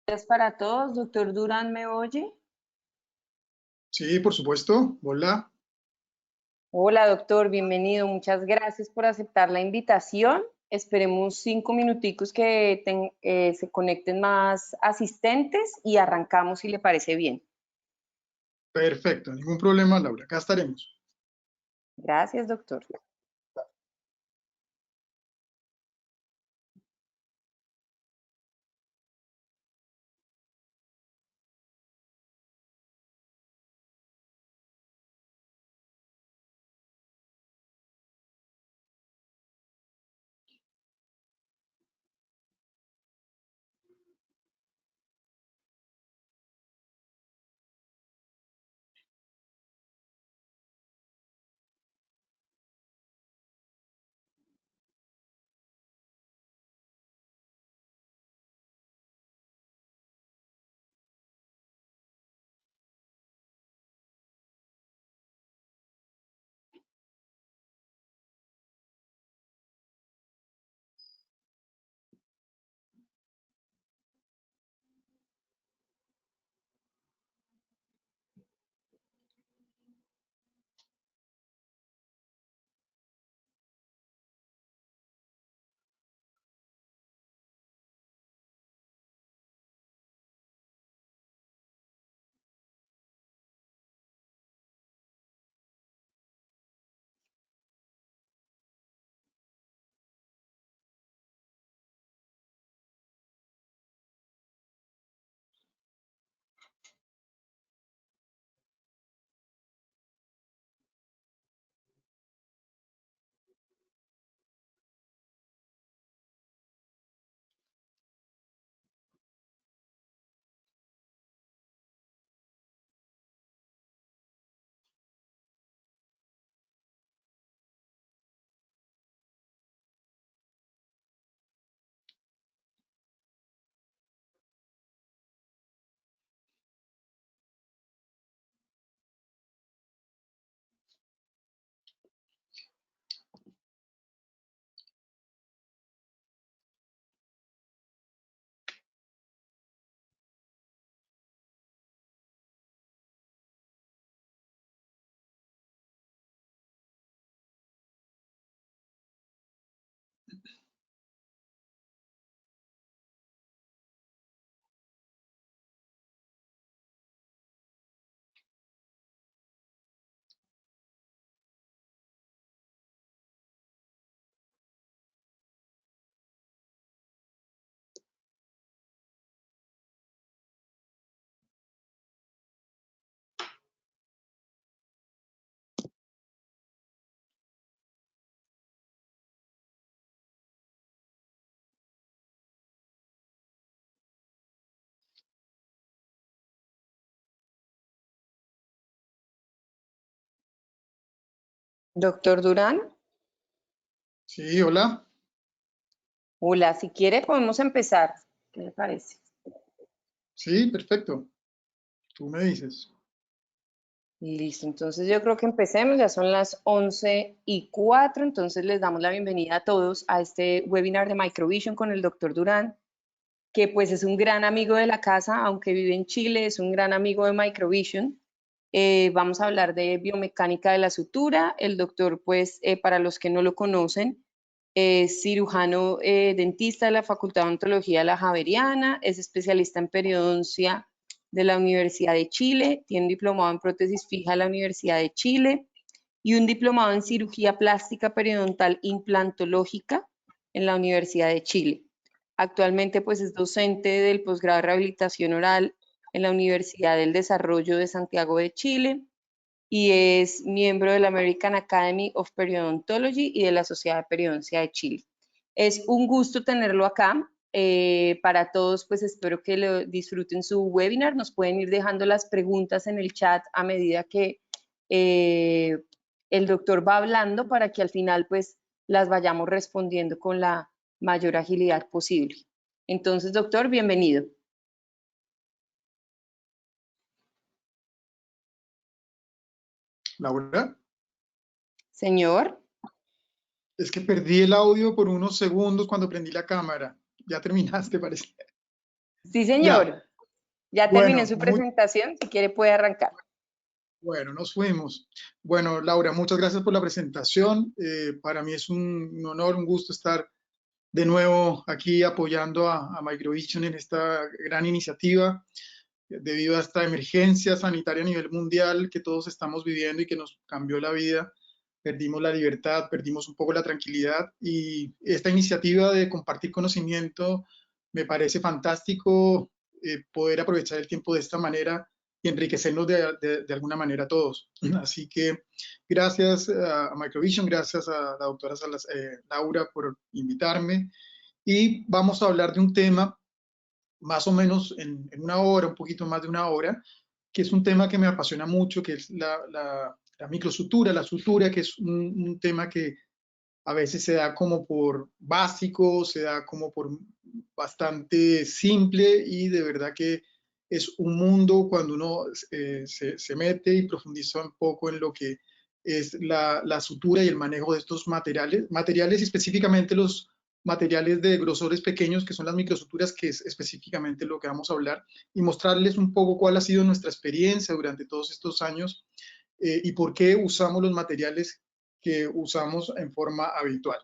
Gracias para todos. Doctor Durán, ¿me oye? Sí, por supuesto. Hola. Hola, doctor, bienvenido. Muchas gracias por aceptar la invitación. Esperemos 5 minuticos que se conecten más asistentes y arrancamos si le parece bien. Perfecto, ningún problema, Laura. Acá estaremos. Gracias, doctor. Doctor Durán. Sí, hola. Hola, si quiere podemos empezar. ¿Qué le parece? Sí, perfecto. Tú me dices. Listo, entonces yo creo que empecemos, ya son las 11:04, entonces les damos la bienvenida a todos a este webinar de Microvision con el doctor Durán, que pues es un gran amigo de la casa, aunque vive en Chile, es un gran amigo de Microvision. Vamos a hablar de biomecánica de la sutura. El doctor, pues, para los que no lo conocen, es cirujano dentista de la Facultad de Odontología de la Javeriana, es especialista en periodoncia de la Universidad de Chile, tiene un diplomado en prótesis fija de la Universidad de Chile y un diplomado en cirugía plástica periodontal implantológica en la Universidad de Chile. Actualmente pues es docente del posgrado de rehabilitación oral en la Universidad del Desarrollo de Santiago de Chile y es miembro de la American Academy of Periodontology y de la Sociedad de Periodoncia de Chile. Es un gusto tenerlo acá. Para todos, pues espero que lo disfruten su webinar. Nos pueden ir dejando las preguntas en el chat a medida que el doctor va hablando para que al final pues las vayamos respondiendo con la mayor agilidad posible. Entonces, doctor, bienvenido. Laura, Señor. es que perdí el audio por unos segundos cuando prendí la cámara. Ya terminaste, parece. Sí, señor. Ya terminé Bueno, su presentación. Si quiere, puede arrancar. bueno, nos fuimos. Bueno, Laura, muchas gracias por la presentación. Para mí es un honor, un gusto estar de nuevo aquí apoyando a Microvision en esta gran iniciativa debido a esta emergencia sanitaria a nivel mundial que todos estamos viviendo y que nos cambió la vida. Perdimos la libertad, perdimos un poco la tranquilidad y esta iniciativa de compartir conocimiento me parece fantástico poder aprovechar el tiempo de esta manera y enriquecernos de alguna manera todos. Así que gracias a Microvision, gracias a la doctora Laura por invitarme y vamos a hablar de un tema más o menos en una hora, un poquito más de una hora, que es un tema que me apasiona mucho, que es la microsutura, la sutura, que es un tema que a veces se da como por básico, se da como por bastante simple y de verdad que es un mundo cuando uno se mete y profundiza un poco en lo que es la sutura y el manejo de estos materiales específicamente los materiales de grosores pequeños, que son las microsuturas, que es específicamente lo que vamos a hablar, y mostrarles un poco cuál ha sido nuestra experiencia durante todos estos años y por qué usamos los materiales que usamos en forma habitual.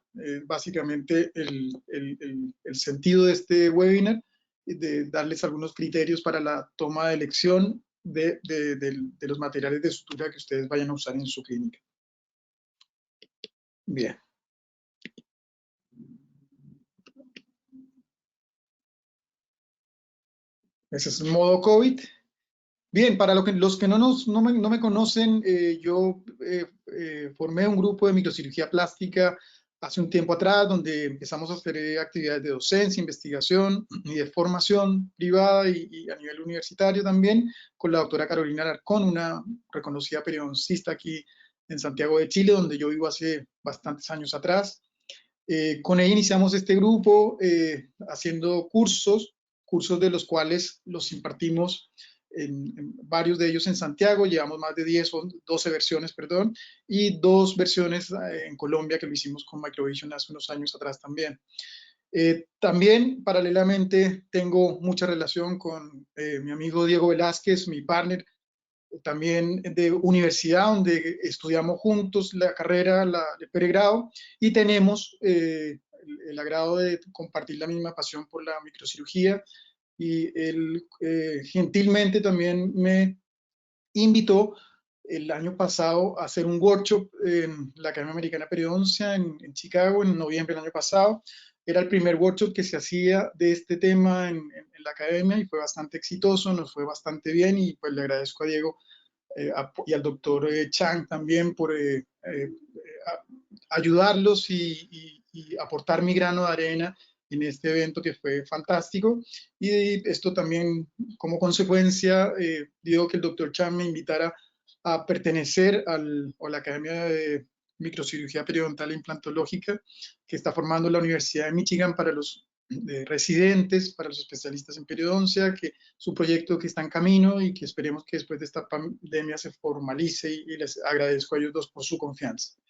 Básicamente el sentido de este webinar, de darles algunos criterios para la toma de elección de los materiales de sutura que ustedes vayan a usar en su clínica. Bien. Ese es el modo COVID. Bien, para los que no me conocen, yo formé un grupo de microcirugía plástica hace un tiempo atrás, donde empezamos a hacer actividades de docencia, investigación y de formación privada y a nivel universitario también, con la doctora Carolina Alarcón, una reconocida periodoncista aquí en Santiago de Chile, donde yo vivo hace bastantes años atrás. Con ella iniciamos este grupo haciendo cursos de los cuales los impartimos en varios de ellos en Santiago, llevamos más de 10 o 12 versiones, perdón, y 2 versiones en Colombia que lo hicimos con Microvision hace unos años atrás también. También, paralelamente, tengo mucha relación con mi amigo Diego Velázquez, mi partner, también de universidad, donde estudiamos juntos la carrera, el pregrado, y tenemos el agrado de compartir la misma pasión por la microcirugía, y él gentilmente también me invitó el año pasado a hacer un workshop en la Academia Americana de Periodoncia en Chicago en noviembre del año pasado. Era el primer workshop que se hacía de este tema en la academia y fue bastante exitoso, nos fue bastante bien y pues le agradezco a Diego y al doctor Chang también por ayudarlos y aportar mi grano de arena en este evento que fue fantástico. Y esto también, como consecuencia, dio que el doctor Chang me invitara a pertenecer a la Academia de Microcirugía Periodontal e Implantológica que está formando la Universidad de Michigan para los residentes, para los especialistas en periodoncia, que es un proyecto que está en camino y que esperemos que después de esta pandemia se formalice y les agradezco a ellos dos por su confianza.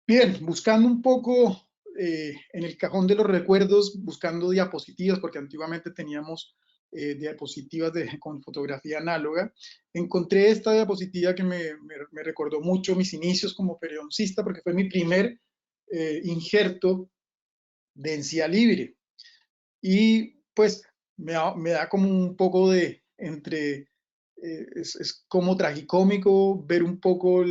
Bien, buscando un poco en el cajón de los recuerdos, buscando diapositivas, porque antiguamente teníamos diapositivas con fotografía análoga, encontré esta diapositiva que me recordó mucho mis inicios como periodoncista, porque fue mi primer injerto de encía libre. Y pues me da como un poco de entre, es como tragicómico ver un poco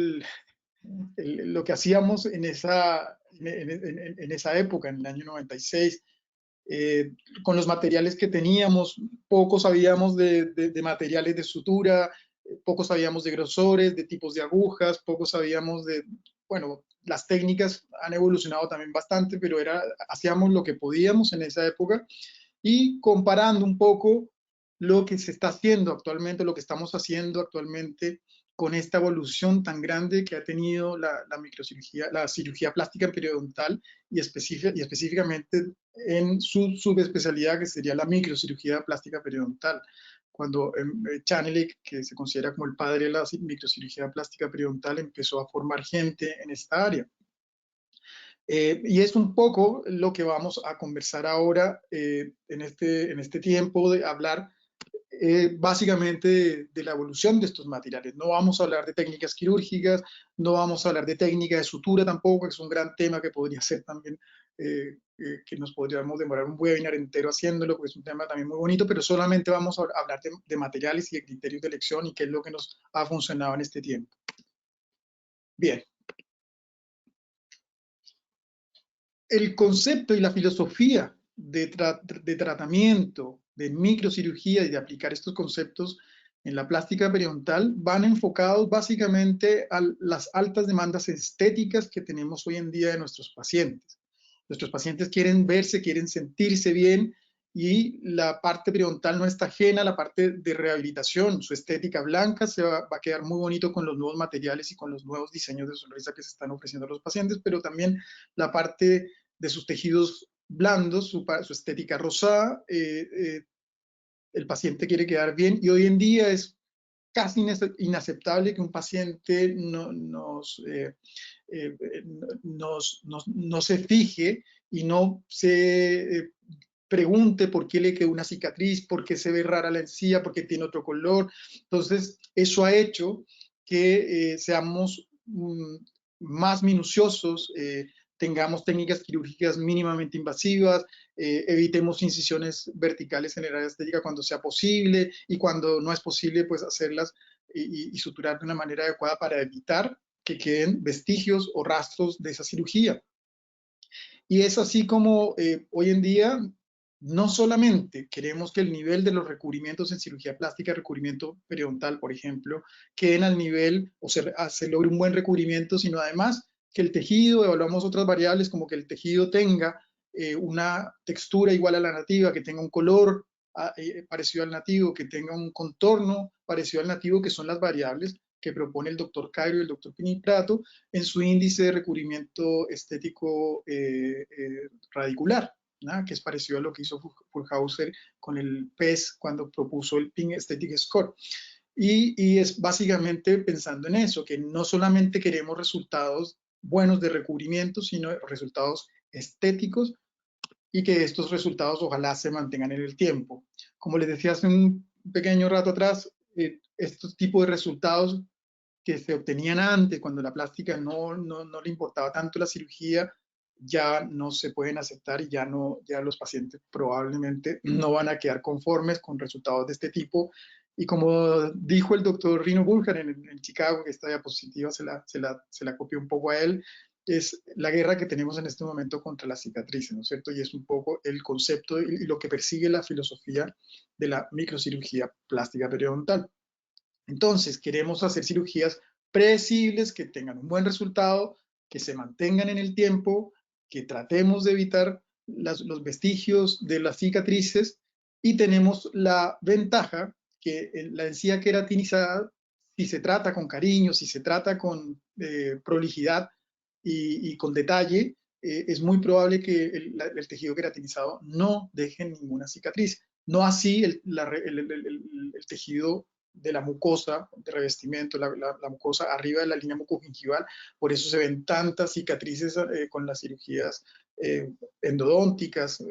lo que hacíamos en esa época, en el año 96, con los materiales que teníamos. Poco sabíamos de materiales de sutura, poco sabíamos de grosores, de tipos de agujas, poco sabíamos bueno, las técnicas han evolucionado también bastante, pero hacíamos lo que podíamos en esa época y comparando un poco lo que se está haciendo actualmente, lo que estamos haciendo actualmente con esta evolución tan grande que ha tenido la microcirugía, la cirugía plástica periodontal y específicamente en su subespecialidad, que sería la microcirugía plástica periodontal. Cuando Chanelec, que se considera como el padre de la microcirugía plástica periodontal, empezó a formar gente en esta área. Y es un poco lo que vamos a conversar ahora en este tiempo de hablar básicamente de la evolución de estos materiales. No vamos a hablar de técnicas quirúrgicas, no vamos a hablar de técnica de sutura tampoco, que es un gran tema que podría ser también, que nos podríamos demorar un webinar entero haciéndolo, porque es un tema también muy bonito, pero solamente vamos a hablar de materiales y de criterios de elección y qué es lo que nos ha funcionado en este tiempo. Bien. El concepto y la filosofía de tratamiento, de microcirugía y de aplicar estos conceptos en la plástica periodontal van enfocados básicamente a las altas demandas estéticas que tenemos hoy en día de nuestros pacientes. Nuestros pacientes quieren verse, quieren sentirse bien y la parte periodontal no está ajena a la parte de rehabilitación. Su estética blanca se va a quedar muy bonito con los nuevos materiales y con los nuevos diseños de sonrisa que se están ofreciendo a los pacientes, pero también la parte de sus tejidos blandos, su estética rosada, el paciente quiere quedar bien y hoy en día es casi inaceptable que un paciente no se fije y no se pregunte por qué le quedó una cicatriz, por qué se ve rara la encía, por qué tiene otro color. Entonces, eso ha hecho que seamos más minuciosos, tengamos técnicas quirúrgicas mínimamente invasivas, evitemos incisiones verticales en el área estética cuando sea posible y cuando no es posible, pues hacerlas y suturar de una manera adecuada para evitar que queden vestigios o rastros de esa cirugía. Y es así como hoy en día no solamente queremos que el nivel de los recubrimientos en cirugía plástica, recubrimiento periodontal, por ejemplo, queden al nivel o se logre un buen recubrimiento, sino además que el tejido, evaluamos otras variables como que el tejido tenga una textura igual a la nativa, que tenga un color parecido al nativo, que tenga un contorno parecido al nativo, que son las variables que propone el doctor Cairo y el doctor Pini-Prato en su índice de recubrimiento estético radicular, ¿no? Que es parecido a lo que hizo Fulhauser con el PES cuando propuso el Pink Aesthetic Score. Y es básicamente pensando en eso, que no solamente queremos resultados buenos de recubrimiento, sino resultados estéticos y que estos resultados ojalá se mantengan en el tiempo. Como les decía hace un pequeño rato atrás, estos tipos de resultados que se obtenían antes, cuando la plástica no le importaba tanto la cirugía, ya no se pueden aceptar y ya los pacientes probablemente no van a quedar conformes con resultados de este tipo. Y como dijo el doctor Rino Burkhardt en Chicago, que esta diapositiva se la copió un poco a él, es la guerra que tenemos en este momento contra las cicatrices, ¿no es cierto? Y es un poco el concepto y lo que persigue la filosofía de la microcirugía plástica periodontal. Entonces, queremos hacer cirugías predecibles, que tengan un buen resultado, que se mantengan en el tiempo, que tratemos de evitar los vestigios de las cicatrices y tenemos la ventaja que la encía queratinizada, si se trata con cariño, si se trata con prolijidad y con detalle, es muy probable que el tejido queratinizado no deje ninguna cicatriz. No así el tejido de la mucosa de revestimiento, la mucosa arriba de la línea mucogingival. Por eso se ven tantas cicatrices con las cirugías endodónticas,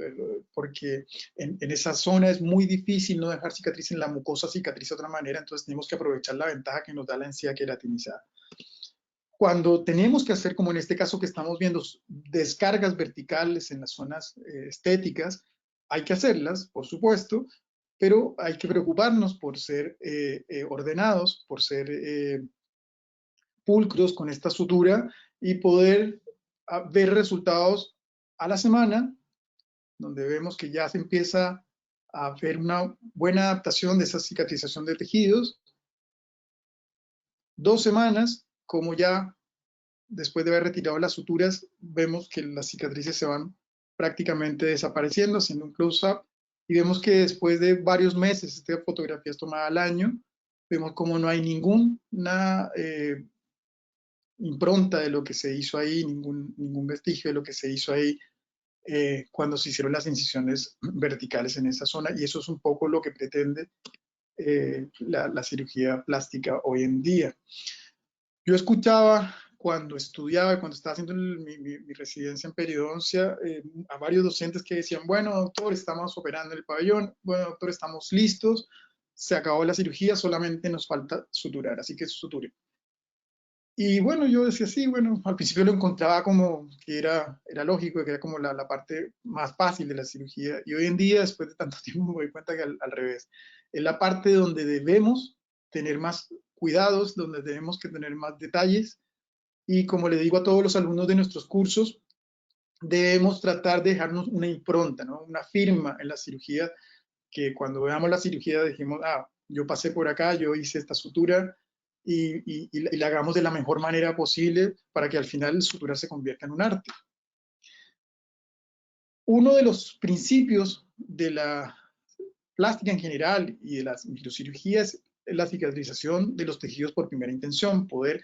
porque en esa zona es muy difícil no dejar cicatriz, en la mucosa cicatriza de otra manera, entonces tenemos que aprovechar la ventaja que nos da la encía queratinizada. Cuando tenemos que hacer, como en este caso que estamos viendo, descargas verticales en las zonas estéticas, hay que hacerlas, por supuesto, pero hay que preocuparnos por ser ordenados, por ser pulcros con esta sutura y poder ver resultados a la semana, donde vemos que ya se empieza a ver una buena adaptación de esa cicatrización de tejidos. 2 semanas, como ya después de haber retirado las suturas, vemos que las cicatrices se van prácticamente desapareciendo, haciendo un close-up, y vemos que después de varios meses, esta fotografía es tomada al año, vemos como no hay ninguna impronta de lo que se hizo ahí, ningún vestigio de lo que se hizo ahí cuando se hicieron las incisiones verticales en esa zona, y eso es un poco lo que pretende la cirugía plástica hoy en día. Yo escuchaba cuando estudiaba, cuando estaba haciendo mi residencia en periodoncia, a varios docentes que decían, bueno, doctor, estamos operando el pabellón, bueno, doctor, estamos listos, se acabó la cirugía, solamente nos falta suturar, así que suture. Y bueno, yo decía, sí, bueno, al principio lo encontraba como que era lógico, que era como la parte más fácil de la cirugía. Y hoy en día, después de tanto tiempo, me doy cuenta que al revés. Es la parte donde debemos tener más cuidados, donde debemos que tener más detalles. Y como le digo a todos los alumnos de nuestros cursos, debemos tratar de dejarnos una impronta, ¿no? Una firma en la cirugía, que cuando veamos la cirugía dijimos, ah, yo pasé por acá, yo hice esta sutura, y la hagamos de la mejor manera posible para que al final el suturar se convierta en un arte. Uno de los principios de la plástica en general y de las microcirugías es la cicatrización de los tejidos por primera intención, poder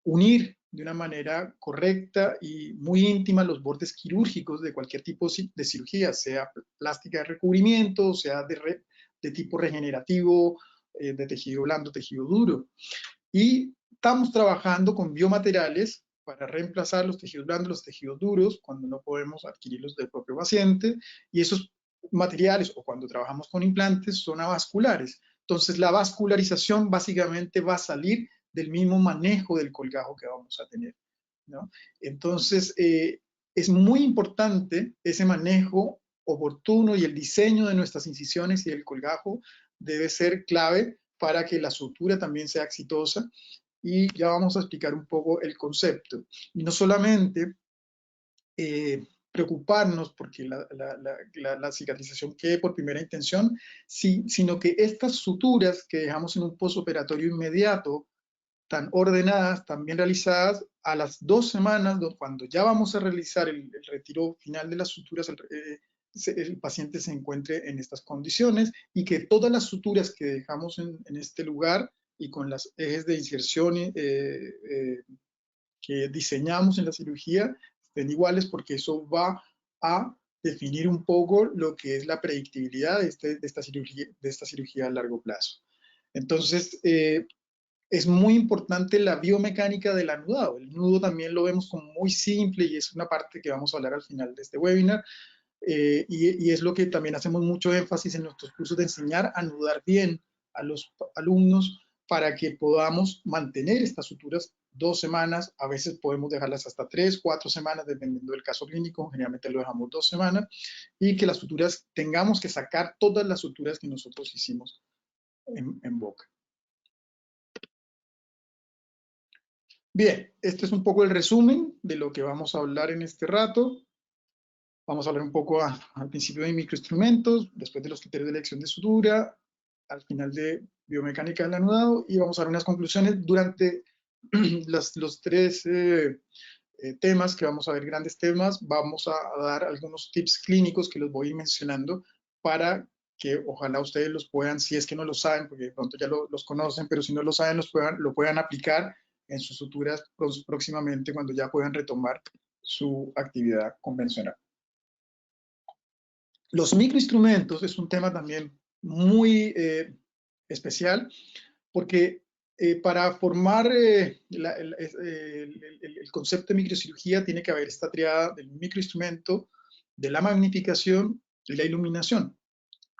unir de una manera correcta y muy íntima los bordes quirúrgicos de cualquier tipo de cirugía, sea plástica de recubrimiento, sea de tipo regenerativo, de tejido blando, tejido duro. Y estamos trabajando con biomateriales para reemplazar los tejidos blandos, los tejidos duros, cuando no podemos adquirirlos del propio paciente, y esos materiales, o cuando trabajamos con implantes, son avasculares. Entonces, la vascularización básicamente va a salir del mismo manejo del colgajo que vamos a tener, ¿no? Entonces, es muy importante ese manejo oportuno, y el diseño de nuestras incisiones y el colgajo debe ser clave para que la sutura también sea exitosa, y ya vamos a explicar un poco el concepto. Y no solamente preocuparnos porque la cicatrización quede por primera intención, sino que estas suturas que dejamos en un postoperatorio inmediato, tan ordenadas, tan bien realizadas, a las 2 semanas, cuando ya vamos a realizar el retiro final de las suturas, el paciente se encuentre en estas condiciones, y que todas las suturas que dejamos en este lugar y con las ejes de inserción que diseñamos en la cirugía estén iguales, porque eso va a definir un poco lo que es la predictibilidad de esta cirugía a largo plazo. Entonces, es muy importante la biomecánica del anudado. El nudo también lo vemos como muy simple, y es una parte que vamos a hablar al final de este webinar, y es lo que también hacemos mucho énfasis en nuestros cursos, de enseñar a anudar bien a los alumnos para que podamos mantener estas suturas 2 semanas, a veces podemos dejarlas hasta 3, 4 semanas, dependiendo del caso clínico, generalmente lo dejamos 2 semanas, y que las suturas, tengamos que sacar todas las suturas que nosotros hicimos en boca. Bien, este es un poco el resumen de lo que vamos a hablar en este rato. Vamos a hablar un poco al principio de microinstrumentos, después de los criterios de elección de sutura, al final de biomecánica del anudado, y vamos a dar unas conclusiones durante los 3 temas que vamos a ver, grandes temas. Vamos a dar algunos tips clínicos que los voy a ir mencionando para que ojalá ustedes los puedan, si es que no lo saben, porque de pronto ya los conocen, pero si no lo saben, lo puedan aplicar en sus suturas próximamente, cuando ya puedan retomar su actividad convencional. Los microinstrumentos es un tema también muy especial, porque para formar el concepto de microcirugía tiene que haber esta triada del microinstrumento, de la magnificación y la iluminación.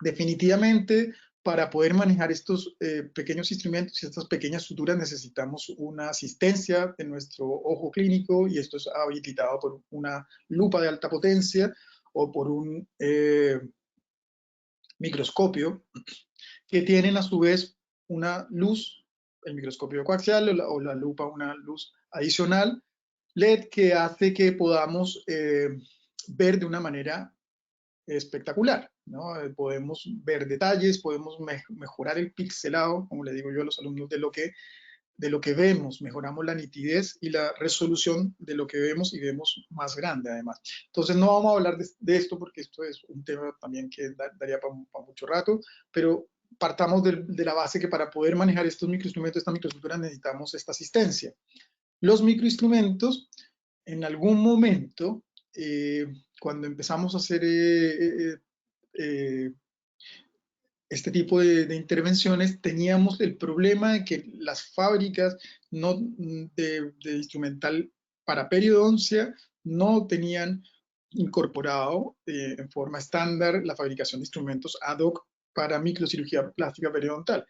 Definitivamente, para poder manejar estos pequeños instrumentos y estas pequeñas suturas, necesitamos una asistencia de nuestro ojo clínico, y esto es habilitado por una lupa de alta potencia o por un microscopio, que tienen a su vez una luz, el microscopio coaxial o la lupa, una luz adicional LED, que hace que podamos ver de una manera espectacular, ¿no? Podemos ver detalles, podemos mejorar el pixelado, como le digo yo a los alumnos, de lo que vemos, mejoramos la nitidez y la resolución de lo que vemos, y vemos más grande además. Entonces no vamos a hablar de esto, porque esto es un tema también que daría para mucho rato, pero partamos de la base que para poder manejar estos microinstrumentos, estas microestructuras, necesitamos esta asistencia. Los microinstrumentos, en algún momento, cuando empezamos a hacer este tipo de intervenciones, teníamos el problema de que las fábricas de instrumental para periodoncia no tenían incorporado en forma estándar la fabricación de instrumentos ad hoc para microcirugía plástica periodontal.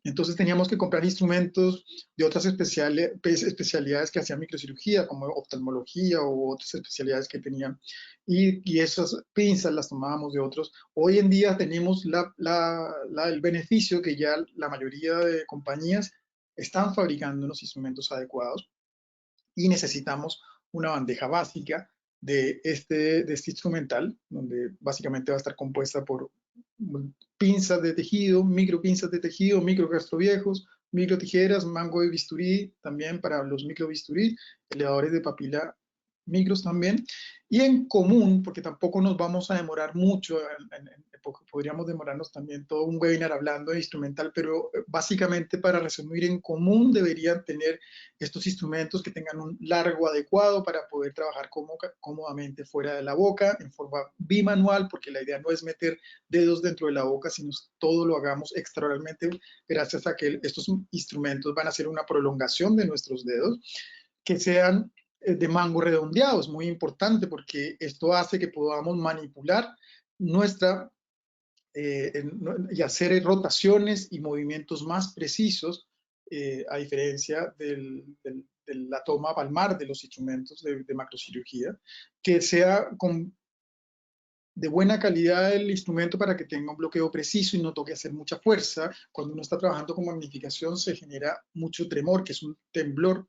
Entonces teníamos que comprar instrumentos de otras especialidades que hacían microcirugía, como oftalmología u otras especialidades que tenían, y esas pinzas las tomábamos de otros. Hoy en día tenemos el beneficio que ya la mayoría de compañías están fabricando los instrumentos adecuados y necesitamos una bandeja básica de este instrumental, donde básicamente va a estar compuesta por pinzas de tejido, micro pinzas de tejido, micro gastroviejos, micro tijeras, mango de bisturí, también para los micro bisturí, elevadores de papila micros también, y en común, porque tampoco nos vamos a demorar mucho, podríamos demorarnos también todo un webinar hablando de instrumental, pero básicamente para resumir, en común deberían tener estos instrumentos que tengan un largo adecuado para poder trabajar cómodamente fuera de la boca, en forma bimanual, porque la idea no es meter dedos dentro de la boca, sino todo lo hagamos extraoralmente, gracias a que estos instrumentos van a ser una prolongación de nuestros dedos, que sean de mango redondeado. Es muy importante porque esto hace que podamos manipular nuestra y hacer rotaciones y movimientos más precisos, a diferencia de la toma palmar de los instrumentos de macrocirugía, que sea de buena calidad el instrumento para que tenga un bloqueo preciso y no toque hacer mucha fuerza. Cuando uno está trabajando con magnificación se genera mucho tremor, que es un temblor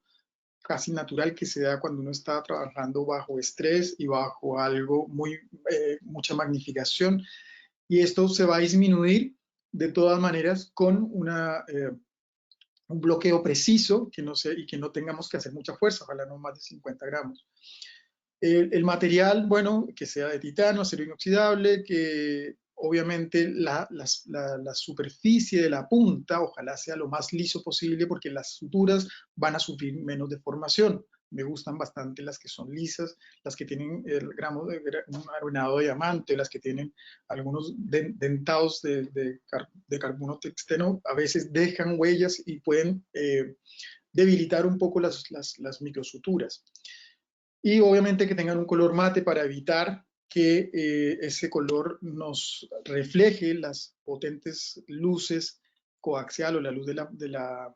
casi natural que se da cuando uno está trabajando bajo estrés y bajo algo mucha magnificación, y esto se va a disminuir de todas maneras con un bloqueo preciso y que no tengamos que hacer mucha fuerza, ojalá no más de 50 gramos. El material, bueno, que sea de titanio, acero inoxidable, que obviamente la superficie de la punta, ojalá sea lo más liso posible, porque las suturas van a sufrir menos deformación. Me gustan bastante las que son lisas, las que tienen el gramo de un arenado de diamante, las que tienen algunos dentados de carbono tungsteno, a veces dejan huellas y pueden debilitar un poco las microsuturas. Y obviamente que tengan un color mate para evitar que ese color nos refleje las potentes luces coaxial o la luz de la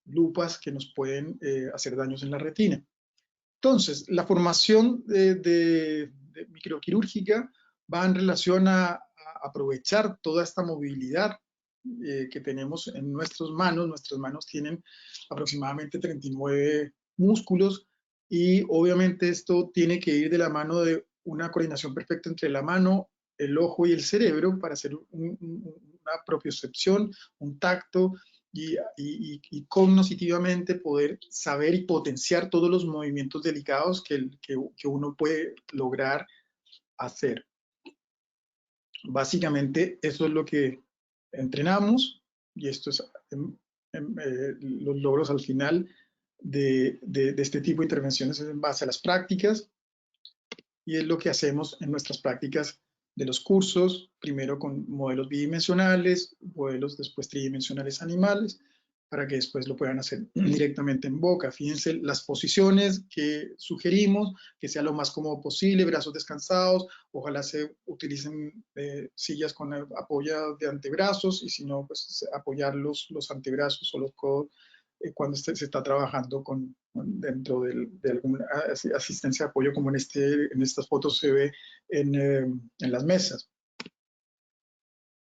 lupas que nos pueden hacer daños en la retina. Entonces, la formación de microquirúrgica va en relación a aprovechar toda esta movilidad que tenemos en nuestras manos. Nuestras manos tienen aproximadamente 39 músculos y obviamente esto tiene que ir de la mano de una coordinación perfecta entre la mano, el ojo y el cerebro para hacer una propiocepción, un tacto, y cognitivamente poder saber y potenciar todos los movimientos delicados que uno puede lograr hacer. Básicamente eso es lo que entrenamos y esto es los logros al final de este tipo de intervenciones en base a las prácticas, y es lo que hacemos en nuestras prácticas de los cursos, primero con modelos bidimensionales, modelos después tridimensionales animales, para que después lo puedan hacer directamente en boca. Fíjense las posiciones que sugerimos, que sea lo más cómodo posible, brazos descansados, ojalá se utilicen sillas con apoyo de antebrazos, y si no, pues apoyar los antebrazos o los codos cuando se está trabajando dentro de alguna asistencia de apoyo, como en estas fotos se ve en las mesas.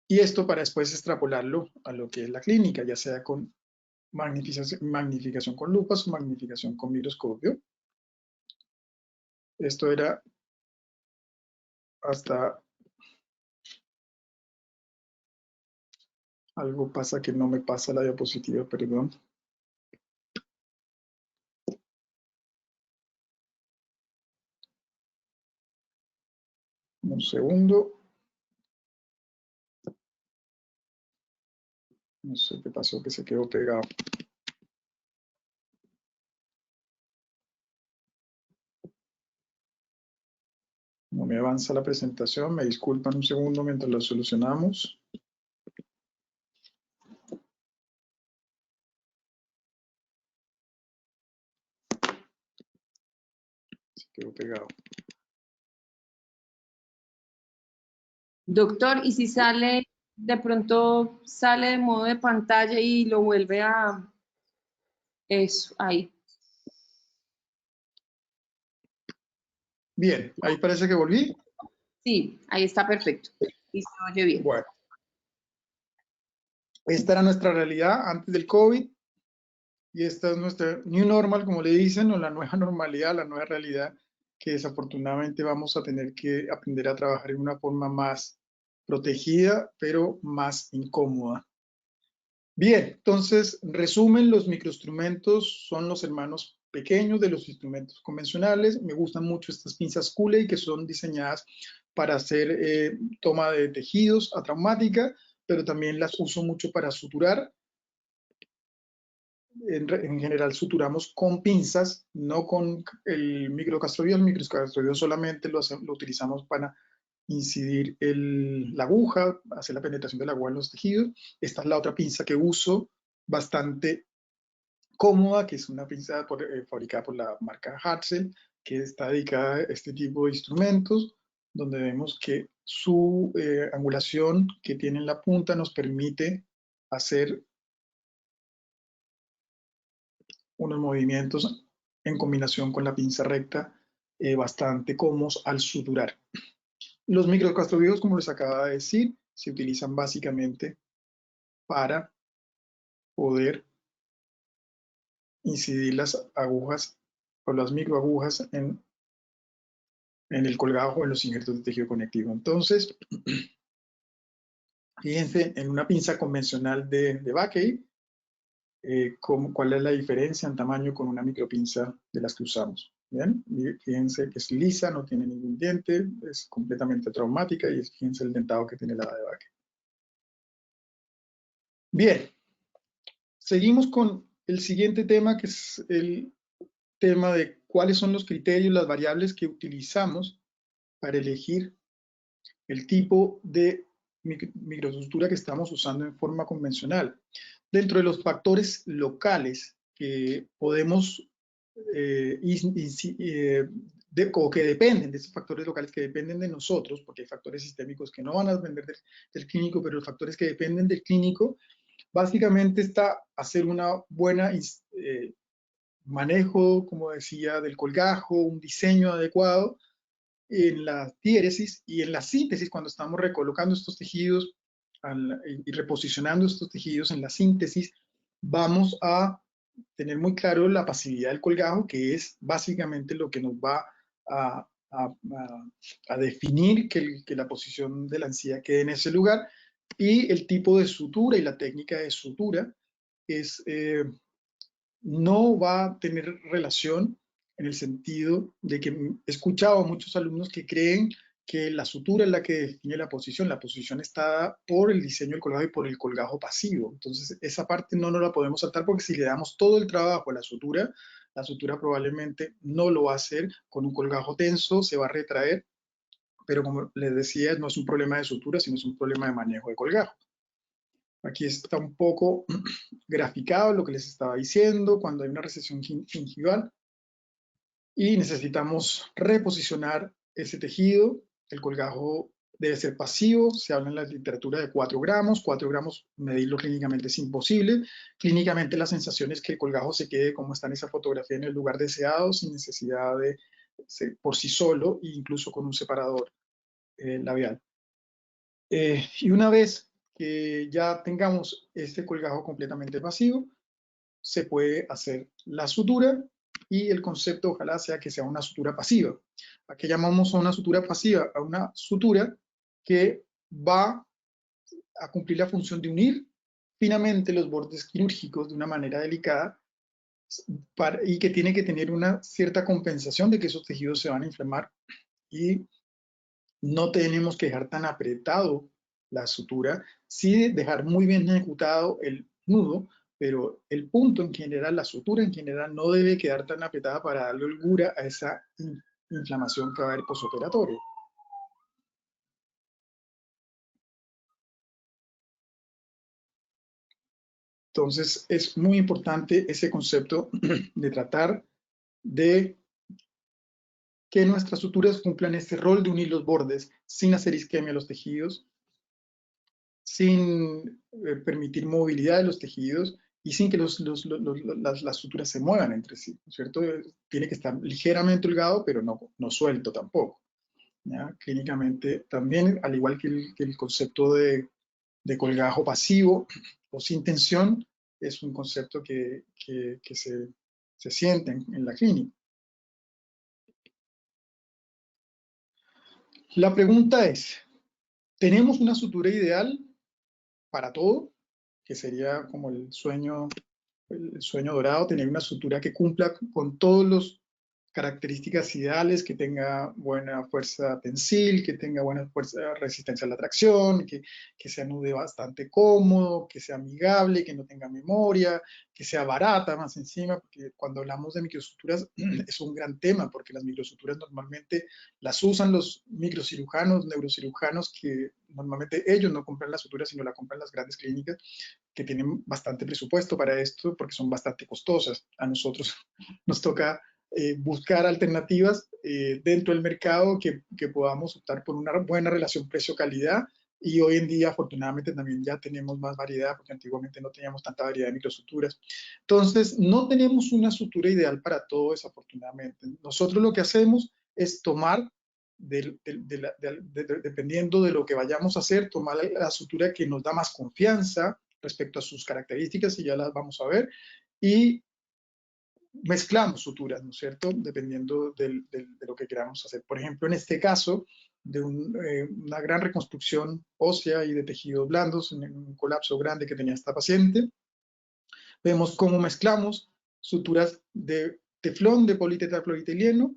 Y esto para después extrapolarlo a lo que es la clínica, ya sea con magnificación con lupas o magnificación con microscopio. Esto era hasta... Algo pasa que no me pasa la diapositiva, perdón. Un segundo. No sé qué pasó, que se quedó pegado. No me avanza la presentación, me disculpan un segundo mientras lo solucionamos. Se quedó pegado. Doctor, ¿y si sale, de pronto sale de modo de pantalla y lo vuelve a... Eso, ahí. Bien, ahí parece que volví. Sí, ahí está perfecto. Y se oye bien. Bueno, esta era nuestra realidad antes del COVID y esta es nuestra new normal, como le dicen, o la nueva normalidad, la nueva realidad, que desafortunadamente vamos a tener que aprender a trabajar en una forma más protegida, pero más incómoda. Bien, entonces, resumen, los microinstrumentos son los hermanos pequeños de los instrumentos convencionales. Me gustan mucho estas pinzas Cooley que son diseñadas para hacer toma de tejidos atraumática, pero también las uso mucho para suturar. En general suturamos con pinzas, no con el microcastrobios. El microcastrobios solamente lo utilizamos para incidir la aguja, hacer la penetración de la aguja en los tejidos. Esta es la otra pinza que uso, bastante cómoda, que es una pinza fabricada por la marca Hartzell, que está dedicada a este tipo de instrumentos, donde vemos que su angulación que tiene en la punta nos permite hacer unos movimientos en combinación con la pinza recta bastante cómodos al suturar. Los microcastrobios, como les acaba de decir, se utilizan básicamente para poder incidir las agujas o las microagujas en el colgajo o en los injertos de tejido conectivo. Entonces, fíjense, en una pinza convencional de Backey, ¿cuál es la diferencia en tamaño con una micropinza de las que usamos? ¿Bien? Fíjense que es lisa, no tiene ningún diente, es completamente traumática y fíjense el dentado que tiene la de Backey. Bien, seguimos con el siguiente tema, que es el tema de cuáles son los criterios, las variables que utilizamos para elegir el tipo de microestructura que estamos usando en forma convencional. Dentro de los factores locales que podemos o que dependen de esos factores locales que dependen de nosotros, porque hay factores sistémicos que no van a depender del clínico, pero los factores que dependen del clínico, básicamente está hacer una buena manejo, como decía, del colgajo, un diseño adecuado en la diéresis y en la síntesis, cuando estamos recolocando estos tejidos y reposicionando estos tejidos en la síntesis, vamos a tener muy claro la pasividad del colgajo, que es básicamente lo que nos va a definir que la posición de la encía quede en ese lugar, y el tipo de sutura y la técnica de sutura es no va a tener relación en el sentido de que he escuchado a muchos alumnos que creen que la sutura es la que define la posición está dada por el diseño del colgajo y por el colgajo pasivo. Entonces, esa parte no nos la podemos saltar porque si le damos todo el trabajo a la sutura probablemente no lo va a hacer con un colgajo tenso, se va a retraer, pero como les decía, no es un problema de sutura, sino es un problema de manejo de colgajo. Aquí está un poco graficado lo que les estaba diciendo cuando hay una recesión gingival y necesitamos reposicionar ese tejido. El colgajo debe ser pasivo, se habla en la literatura de 4 gramos. 4 gramos, medirlo clínicamente es imposible. Clínicamente la sensación es que el colgajo se quede como está en esa fotografía en el lugar deseado, sin necesidad de por sí solo, e incluso con un separador labial. Y una vez que ya tengamos este colgajo completamente pasivo, se puede hacer la sutura y el concepto ojalá sea que sea una sutura pasiva. ¿A qué llamamos a una sutura pasiva? A una sutura que va a cumplir la función de unir finamente los bordes quirúrgicos de una manera delicada y que tiene que tener una cierta compensación de que esos tejidos se van a inflamar y no tenemos que dejar tan apretado la sutura sí dejar muy bien ejecutado el nudo, pero el punto en general, la sutura en general, no debe quedar tan apretada para darle holgura a esa inflamación que va a haber posoperatoria. Entonces, es muy importante ese concepto de tratar de que nuestras suturas cumplan ese rol de unir los bordes sin hacer isquemia a los tejidos, sin permitir movilidad de los tejidos y sin que las suturas se muevan entre sí, ¿no es cierto? Tiene que estar ligeramente holgado, pero no suelto tampoco, ¿ya? Clínicamente también, al igual que el concepto de colgajo pasivo o sin tensión, es un concepto que se siente en la clínica. La pregunta es, ¿tenemos una sutura ideal para todo? Que sería como el sueño dorado, tener una sutura que cumpla con todos los características ideales, que tenga buena fuerza tensil, que tenga buena fuerza resistencia a la tracción, que se anude bastante cómodo, que sea amigable, que no tenga memoria, que sea barata más encima, porque cuando hablamos de microsuturas es un gran tema, porque las microsuturas normalmente las usan los microcirujanos, neurocirujanos, que normalmente ellos no compran las suturas, sino la compran las grandes clínicas, que tienen bastante presupuesto para esto, porque son bastante costosas. A nosotros nos toca buscar alternativas dentro del mercado que podamos optar por una buena relación precio-calidad, y hoy en día afortunadamente también ya tenemos más variedad, porque antiguamente no teníamos tanta variedad de microsuturas. Entonces, no tenemos una sutura ideal para todo, desafortunadamente. Nosotros lo que hacemos es tomar, dependiendo de lo que vayamos a hacer, tomar la sutura que nos da más confianza respecto a sus características, y ya las vamos a ver, y mezclamos suturas, ¿no es cierto?, dependiendo de lo que queramos hacer. Por ejemplo, en este caso, de una gran reconstrucción ósea y de tejidos blandos, en un colapso grande que tenía esta paciente, vemos cómo mezclamos suturas de teflón, de politetrafluoroetileno,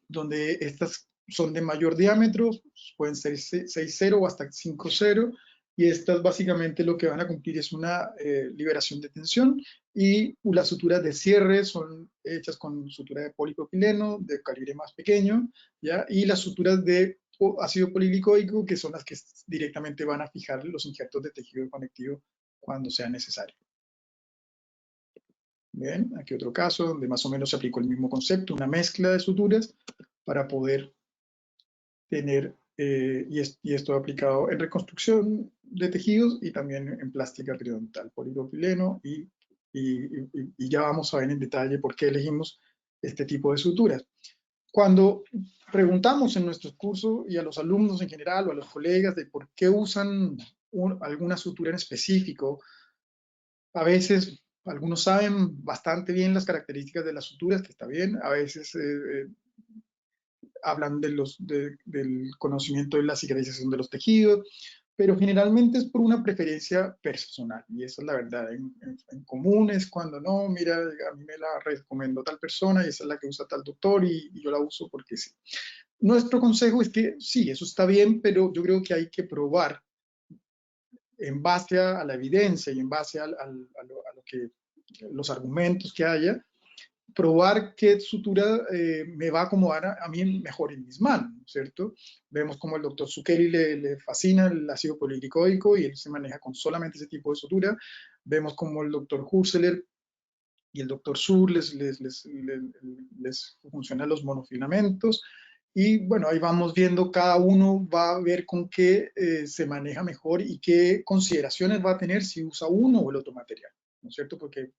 donde estas son de mayor diámetro, pueden ser 6,0 o hasta 5,0, y estas básicamente lo que van a cumplir es una liberación de tensión, y las suturas de cierre son hechas con sutura de polipropileno de calibre más pequeño, ¿ya? Y las suturas de ácido polilicoico, que son las que directamente van a fijar los injertos de tejido conectivo cuando sea necesario. Bien, aquí otro caso donde más o menos se aplicó el mismo concepto, una mezcla de suturas para poder tener, y esto aplicado en reconstrucción de tejidos y también en plástica periodontal, polipropileno, y ya vamos a ver en detalle por qué elegimos este tipo de suturas. Cuando preguntamos en nuestros cursos y a los alumnos en general o a los colegas de por qué usan alguna sutura en específico, a veces algunos saben bastante bien las características de las suturas, que está bien, a veces hablan del conocimiento de la cicatrización de los tejidos, pero generalmente es por una preferencia personal, y esa es la verdad. En común es cuando no, mira, a mí me la recomendó tal persona y esa es la que usa tal doctor y yo la uso porque sí. Nuestro consejo es que sí, eso está bien, pero yo creo que hay que probar en base a la evidencia y en base a lo que, los argumentos que haya, probar qué sutura me va a acomodar a mí mejor en mis manos, ¿cierto? Vemos como el doctor Zucchelli le fascina el ácido polilicoico y él se maneja con solamente ese tipo de sutura. Vemos como el doctor Hürseler y el doctor Sur les funcionan los monofilamentos. Y bueno, ahí vamos viendo, cada uno va a ver con qué se maneja mejor y qué consideraciones va a tener si usa uno o el otro material, ¿no es cierto? Porque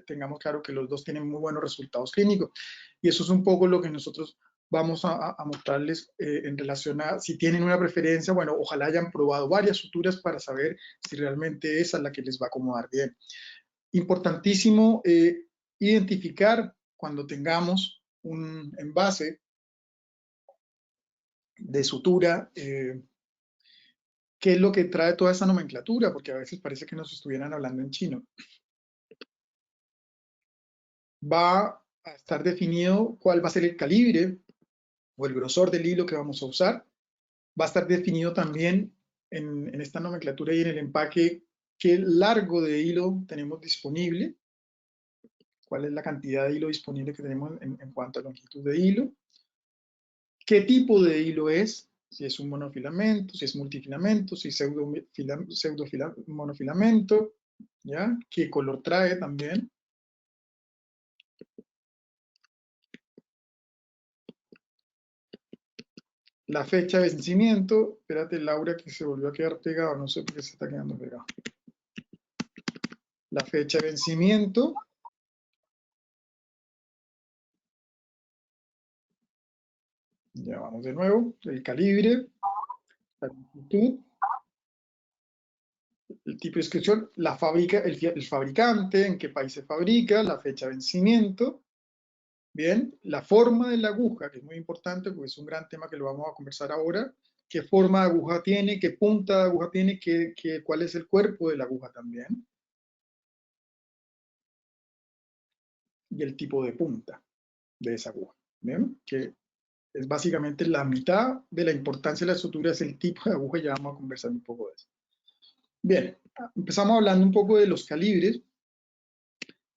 tengamos claro que los dos tienen muy buenos resultados clínicos. Y eso es un poco lo que nosotros vamos a mostrarles en relación a si tienen una preferencia. Bueno, ojalá hayan probado varias suturas para saber si realmente esa es la que les va a acomodar bien. Importantísimo identificar cuando tengamos un envase de sutura, qué es lo que trae toda esa nomenclatura, porque a veces parece que nos estuvieran hablando en chino. Va a estar definido cuál va a ser el calibre o el grosor del hilo que vamos a usar. Va a estar definido también en esta nomenclatura y en el empaque qué largo de hilo tenemos disponible, cuál es la cantidad de hilo disponible que tenemos en cuanto a longitud de hilo, qué tipo de hilo es, si es un monofilamento, si es multifilamento, si es monofilamento, ¿ya? ¿Qué color trae también? La fecha de vencimiento, espérate Laura que se volvió a quedar pegado, no sé por qué se está quedando pegado. La fecha de vencimiento. Ya vamos de nuevo, el calibre, la longitud, el tipo de inscripción, la fábrica, el fabricante, en qué país se fabrica, la fecha de vencimiento, bien, la forma de la aguja, que es muy importante porque es un gran tema que lo vamos a conversar ahora, qué forma de aguja tiene, qué punta de aguja tiene, cuál es el cuerpo de la aguja también, y el tipo de punta de esa aguja, bien, que es básicamente la mitad de la importancia de la sutura, es el tipo de aguja, ya vamos a conversar un poco de eso. Bien, empezamos hablando un poco de los calibres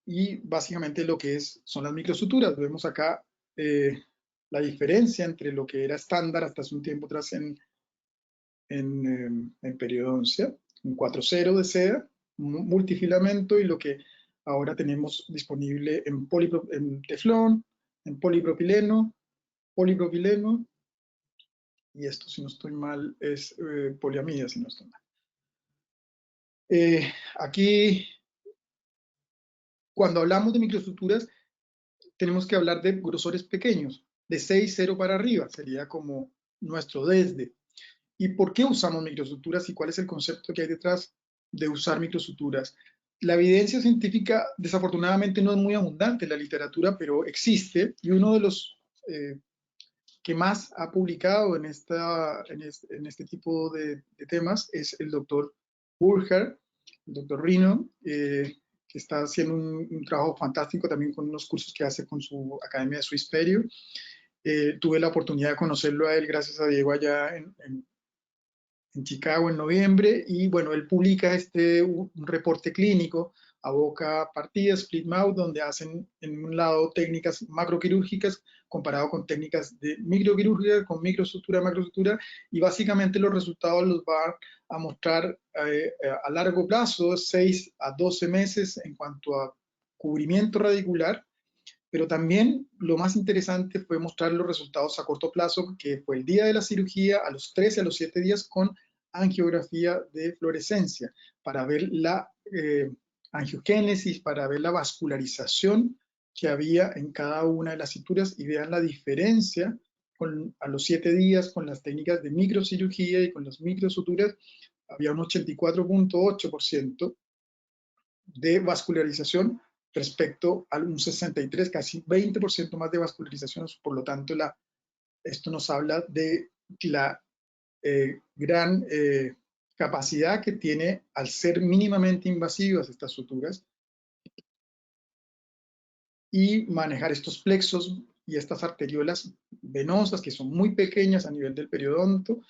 y básicamente lo que son las microsuturas. Vemos acá la diferencia entre lo que era estándar hasta hace un tiempo atrás en periodoncia, un 4.0 de seda, multifilamento, y lo que ahora tenemos disponible en teflón, en polipropileno, y esto, si no estoy mal, es poliamida, si no estoy mal. Aquí, cuando hablamos de microestructuras, tenemos que hablar de grosores pequeños, de 6,0 para arriba, sería como nuestro desde. ¿Y por qué usamos microestructuras y cuál es el concepto que hay detrás de usar microestructuras? La evidencia científica, desafortunadamente, no es muy abundante en la literatura, pero existe, y uno de los que más ha publicado en este tipo de temas es el doctor Burkhardt, el doctor Rino, que está haciendo un trabajo fantástico también con unos cursos que hace con su Academia de Swissperio. Tuve la oportunidad de conocerlo a él gracias a Diego allá en Chicago en noviembre, y bueno, él publica un reporte clínico a boca partida, split mouth, donde hacen en un lado técnicas macroquirúrgicas comparado con técnicas de microquirúrgica, con microestructura, macroestructura, y básicamente los resultados los va a mostrar a largo plazo, 6 a 12 meses en cuanto a cubrimiento radicular, pero también lo más interesante fue mostrar los resultados a corto plazo, que fue el día de la cirugía, a los 13, a los 7 días, con angiografía de fluorescencia, para ver la angiogénesis, para ver la vascularización que había en cada una de las suturas, y vean la diferencia a los 7 días con las técnicas de microcirugía y con las microsuturas. Había un 84.8% de vascularización respecto a un 63, casi 20% más de vascularización. Por lo tanto, esto nos habla de la gran capacidad que tiene, al ser mínimamente invasivas estas suturas, y manejar estos plexos y estas arteriolas venosas que son muy pequeñas a nivel del periodonto,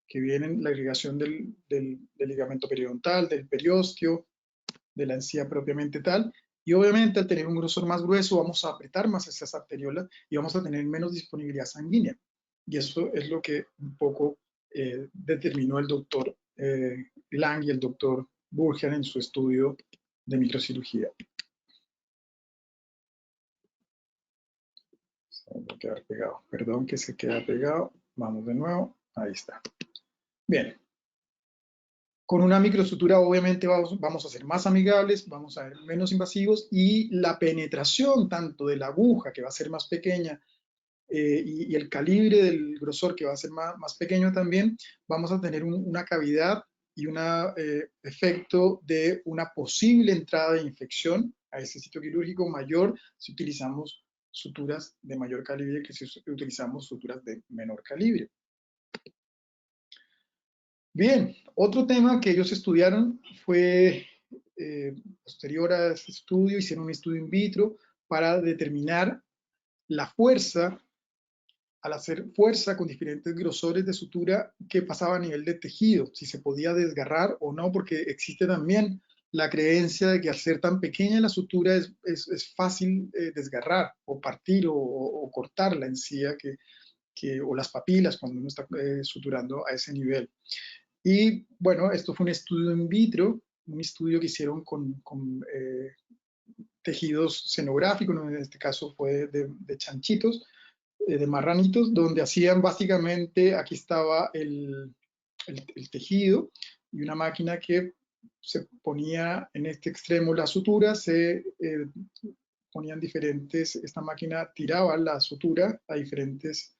que vienen la irrigación del ligamento periodontal, del periósteo, de la encía propiamente tal, y obviamente al tener un grosor más grueso vamos a apretar más esas arteriolas y vamos a tener menos disponibilidad sanguínea, y eso es lo que un poco determinó el doctor Lang y el doctor Burkhardt en su estudio de microcirugía. Se va a quedar pegado, perdón que se queda pegado, vamos de nuevo, ahí está. Bien, con una microestructura obviamente vamos a ser más amigables, vamos a ser menos invasivos, y la penetración tanto de la aguja, que va a ser más pequeña, y el calibre del grosor, que va a ser más pequeño también, vamos a tener una cavidad y un efecto de una posible entrada de infección a ese sitio quirúrgico mayor si utilizamos suturas de mayor calibre que si utilizamos suturas de menor calibre. Bien, otro tema que ellos estudiaron fue, posterior a ese estudio, hicieron un estudio in vitro para determinar la fuerza al hacer fuerza con diferentes grosores de sutura, qué pasaba a nivel de tejido, si se podía desgarrar o no, porque existe también la creencia de que al ser tan pequeña la sutura es fácil desgarrar o partir o cortar la encía o las papilas cuando uno está suturando a ese nivel. Y bueno, esto fue un estudio in vitro, un estudio que hicieron con tejidos xenográficos, ¿no? En este caso fue de chanchitos, de marranitos, donde hacían básicamente, aquí estaba el tejido y una máquina que se ponía en este extremo la sutura, se ponían diferentes, esta máquina tiraba la sutura a diferentes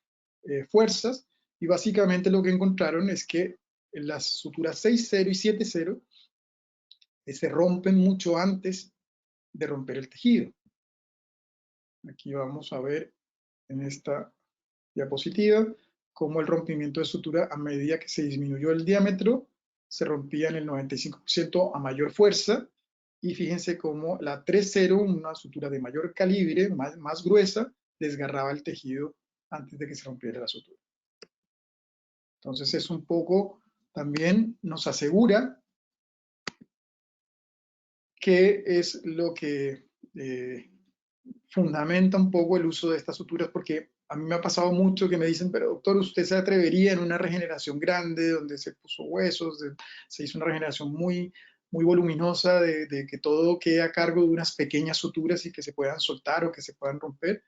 fuerzas y básicamente lo que encontraron es que las suturas 6.0 y 7.0 se rompen mucho antes de romper el tejido. Aquí vamos a ver en esta diapositiva cómo el rompimiento de sutura a medida que se disminuyó el diámetro se rompía en el 95% a mayor fuerza y fíjense cómo la 3.0, una sutura de mayor calibre, más gruesa, desgarraba el tejido antes de que se rompiera la sutura. Entonces es un poco, también nos asegura que es lo que fundamenta un poco el uso de estas suturas, porque a mí me ha pasado mucho que me dicen, pero doctor, ¿usted se atrevería en una regeneración grande donde se puso huesos, se hizo una regeneración muy voluminosa de que todo quede a cargo de unas pequeñas suturas y que se puedan soltar o que se puedan romper?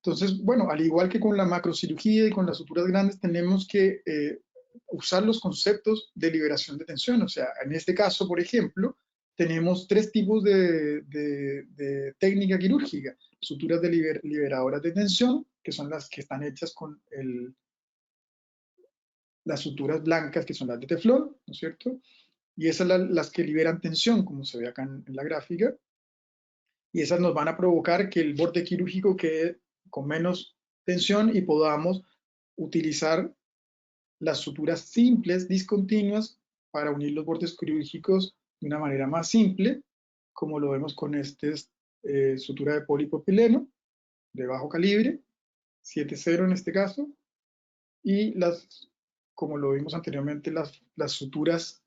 Entonces, bueno, al igual que con la macrocirugía y con las suturas grandes, tenemos que usar los conceptos de liberación de tensión. O sea, en este caso, por ejemplo, tenemos 3 tipos de técnica quirúrgica. Suturas liberadoras de tensión, que son las que están hechas con las suturas blancas, que son las de teflón, ¿no es cierto? Y esas las que liberan tensión, como se ve acá en la gráfica. Y esas nos van a provocar que el borde quirúrgico quede con menos tensión y podamos utilizar las suturas simples, discontinuas, para unir los bordes quirúrgicos de una manera más simple, como lo vemos con sutura de polipropileno de bajo calibre, 7.0 en este caso, y como lo vimos anteriormente, las suturas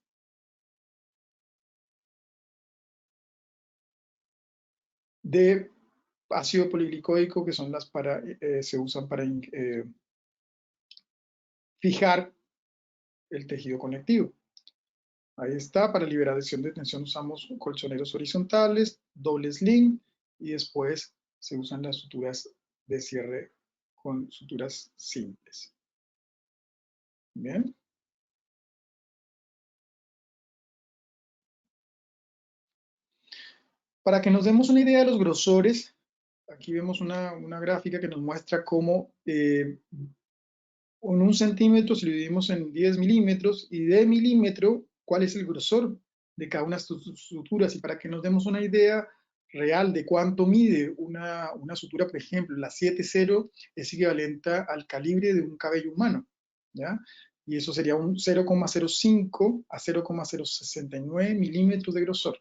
de ácido poliglicoico, que son se usan para fijar el tejido conectivo. Ahí está, para liberación de tensión usamos colchoneros horizontales, doble sling, y después se usan las suturas de cierre con suturas simples. Bien. Para que nos demos una idea de los grosores, aquí vemos una gráfica que nos muestra cómo en 1 centímetro, si lo dividimos en 10 milímetros, y de milímetro, cuál es el grosor de cada una de estas suturas. Y para que nos demos una idea real de cuánto mide una sutura, por ejemplo, la 7.0 es equivalente al calibre de un cabello humano, ¿ya? Y eso sería un 0,05 a 0,069 milímetros de grosor.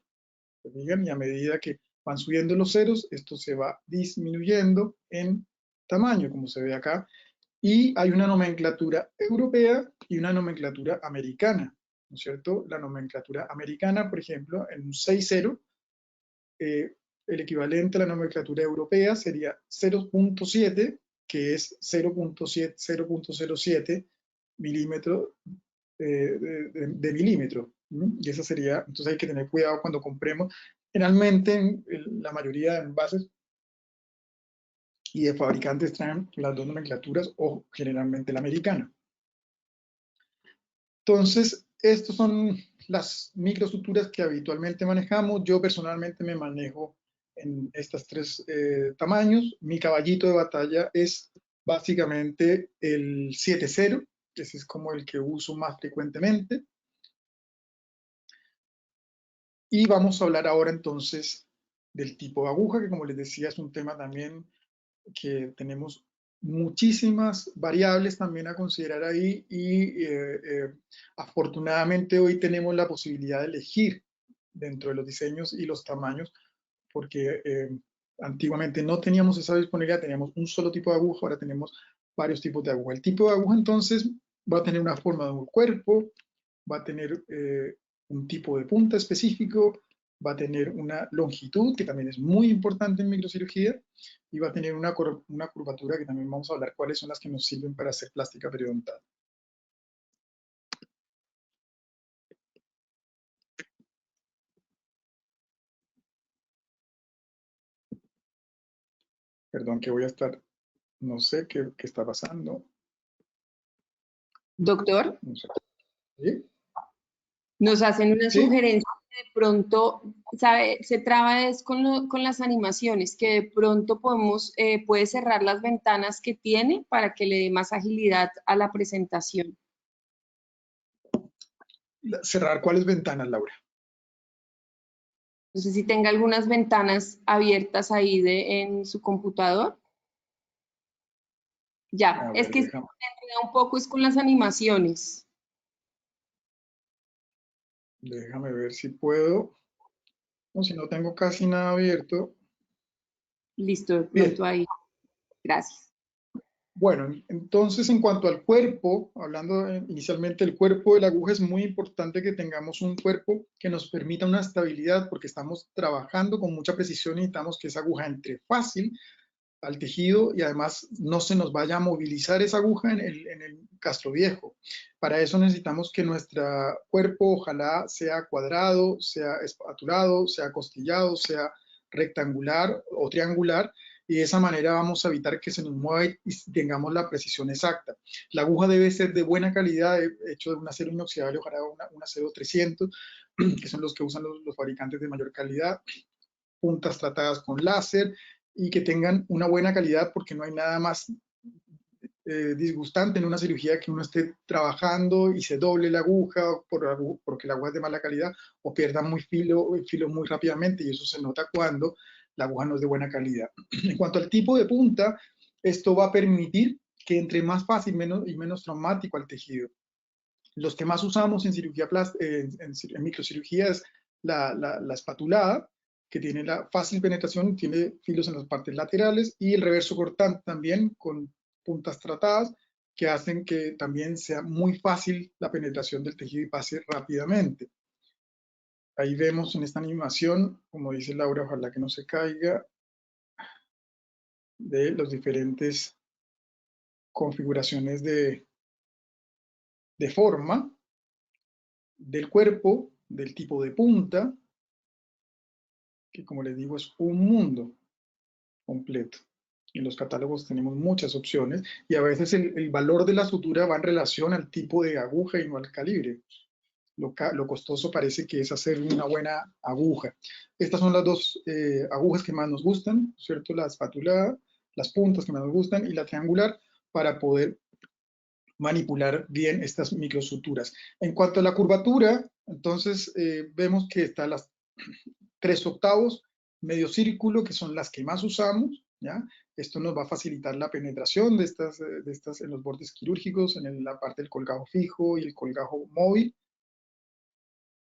Y a medida que van subiendo los ceros, esto se va disminuyendo en tamaño, como se ve acá. Y hay una nomenclatura europea y una nomenclatura americana, ¿no es cierto? La nomenclatura americana, por ejemplo, en un 6.0, el equivalente a la nomenclatura europea sería 0.7, que es 0.07 milímetros de milímetro. Y esa sería, entonces hay que tener cuidado cuando compremos. Generalmente, la mayoría de envases y de fabricantes traen las dos nomenclaturas o generalmente la americana. Entonces, estas son las microsuturas que habitualmente manejamos. Yo personalmente me manejo en estos 3 tamaños. Mi caballito de batalla es básicamente el 7.0, ese es como el que uso más frecuentemente. Y vamos a hablar ahora entonces del tipo de aguja, que como les decía es un tema también que tenemos muchísimas variables también a considerar ahí y afortunadamente hoy tenemos la posibilidad de elegir dentro de los diseños y los tamaños, porque antiguamente no teníamos esa disponibilidad, teníamos un solo tipo de aguja, ahora tenemos varios tipos de aguja. El tipo de aguja entonces va a tener una forma de un cuerpo, va a tener un tipo de punta específico, va a tener una longitud, que también es muy importante en microcirugía, y va a tener una curvatura, que también vamos a hablar cuáles son las que nos sirven para hacer plástica periodontal. Perdón que voy a estar, no sé qué está pasando. Doctor, No sé. ¿Sí? nos hacen una ¿Sí? sugerencia que de pronto, ¿sabe? Se traba es con las animaciones, que de pronto puede cerrar las ventanas que tiene para que le dé más agilidad a la presentación. Cerrar cuáles ventanas, Laura. No sé si tenga algunas ventanas abiertas ahí en su computador. Ya, A es ver, que se enreda un poco es con las animaciones. déjame ver si puedo. No, si no tengo casi nada abierto. Listo, de Bien. pronto ahí. Gracias. Bueno, entonces en cuanto al cuerpo, hablando inicialmente del cuerpo de la aguja, es muy importante que tengamos un cuerpo que nos permita una estabilidad, porque estamos trabajando con mucha precisión y necesitamos que esa aguja entre fácil al tejido y además no se nos vaya a movilizar esa aguja en el castro viejo. Para eso necesitamos que nuestro cuerpo ojalá sea cuadrado, sea espatulado, sea costillado, sea rectangular o triangular, y de esa manera vamos a evitar que se nos mueva y tengamos la precisión exacta. La aguja debe ser de buena calidad, hecho de un acero inoxidable, ojalá un acero 300, que son los que usan los fabricantes de mayor calidad, puntas tratadas con láser y que tengan una buena calidad, porque no hay nada más disgustante en una cirugía que uno esté trabajando y se doble la aguja porque la aguja es de mala calidad o pierda filo muy rápidamente, y eso se nota cuando la aguja no es de buena calidad. En cuanto al tipo de punta, esto va a permitir que entre más fácil y menos traumático al tejido. Los que más usamos en cirugía en microcirugía es la espatulada, que tiene la fácil penetración, tiene filos en las partes laterales, y el reverso cortante también con puntas tratadas, que hacen que también sea muy fácil la penetración del tejido y pase rápidamente. Ahí vemos en esta animación, como dice Laura, ojalá que no se caiga, de las diferentes configuraciones de forma del cuerpo, del tipo de punta, que como les digo es un mundo completo. En los catálogos tenemos muchas opciones, y a veces el valor de la sutura va en relación al tipo de aguja y no al calibre. Lo costoso parece que es hacer una buena aguja. Estas son las dos agujas que más nos gustan, ¿cierto? La espatulada, las puntas que más nos gustan, y la triangular, para poder manipular bien estas microsuturas. En cuanto a la curvatura, entonces vemos que están las 3/8, medio círculo, que son las que más usamos, ¿ya? Esto nos va a facilitar la penetración de estas en los bordes quirúrgicos, en la parte del colgajo fijo y el colgajo móvil.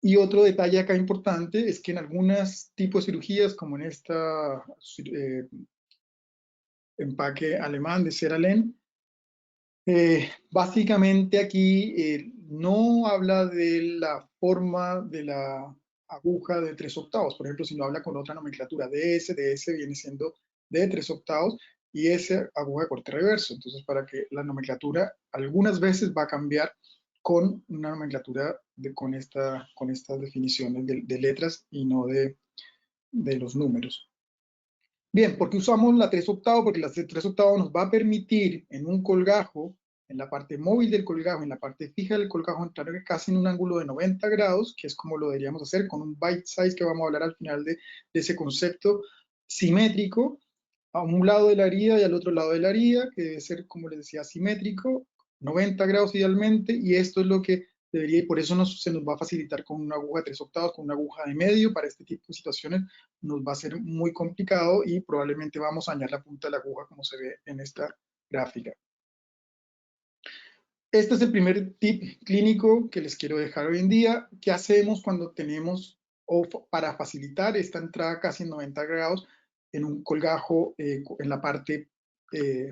Y otro detalle acá importante es que en algunos tipos de cirugías, como en esta empaque alemán de Ceralen, básicamente aquí no habla de la forma de la aguja de 3/8, por ejemplo, sino habla con otra nomenclatura. DS viene siendo de 3/8 y S aguja de corte reverso. Entonces, para que la nomenclatura algunas veces va a cambiar con una nomenclatura con estas definiciones de letras y no de los números. Bien, ¿por qué usamos la 3/8? Porque la 3/8 nos va a permitir en un colgajo, en la parte móvil del colgajo, en la parte fija del colgajo, entrar casi en un ángulo de 90 grados, que es como lo deberíamos hacer con un bite size, que vamos a hablar al final de ese concepto simétrico, a un lado de la herida y al otro lado de la herida, que debe ser, como les decía, simétrico, 90 grados idealmente, y esto es lo que debería, y por eso se nos va a facilitar con una aguja de 3/8, con una aguja de medio. Para este tipo de situaciones nos va a ser muy complicado y probablemente vamos a dañar la punta de la aguja, como se ve en esta gráfica. Este es el primer tip clínico que les quiero dejar hoy en día. ¿Qué hacemos cuando tenemos, o para facilitar esta entrada casi en 90 grados en un colgajo, en la parte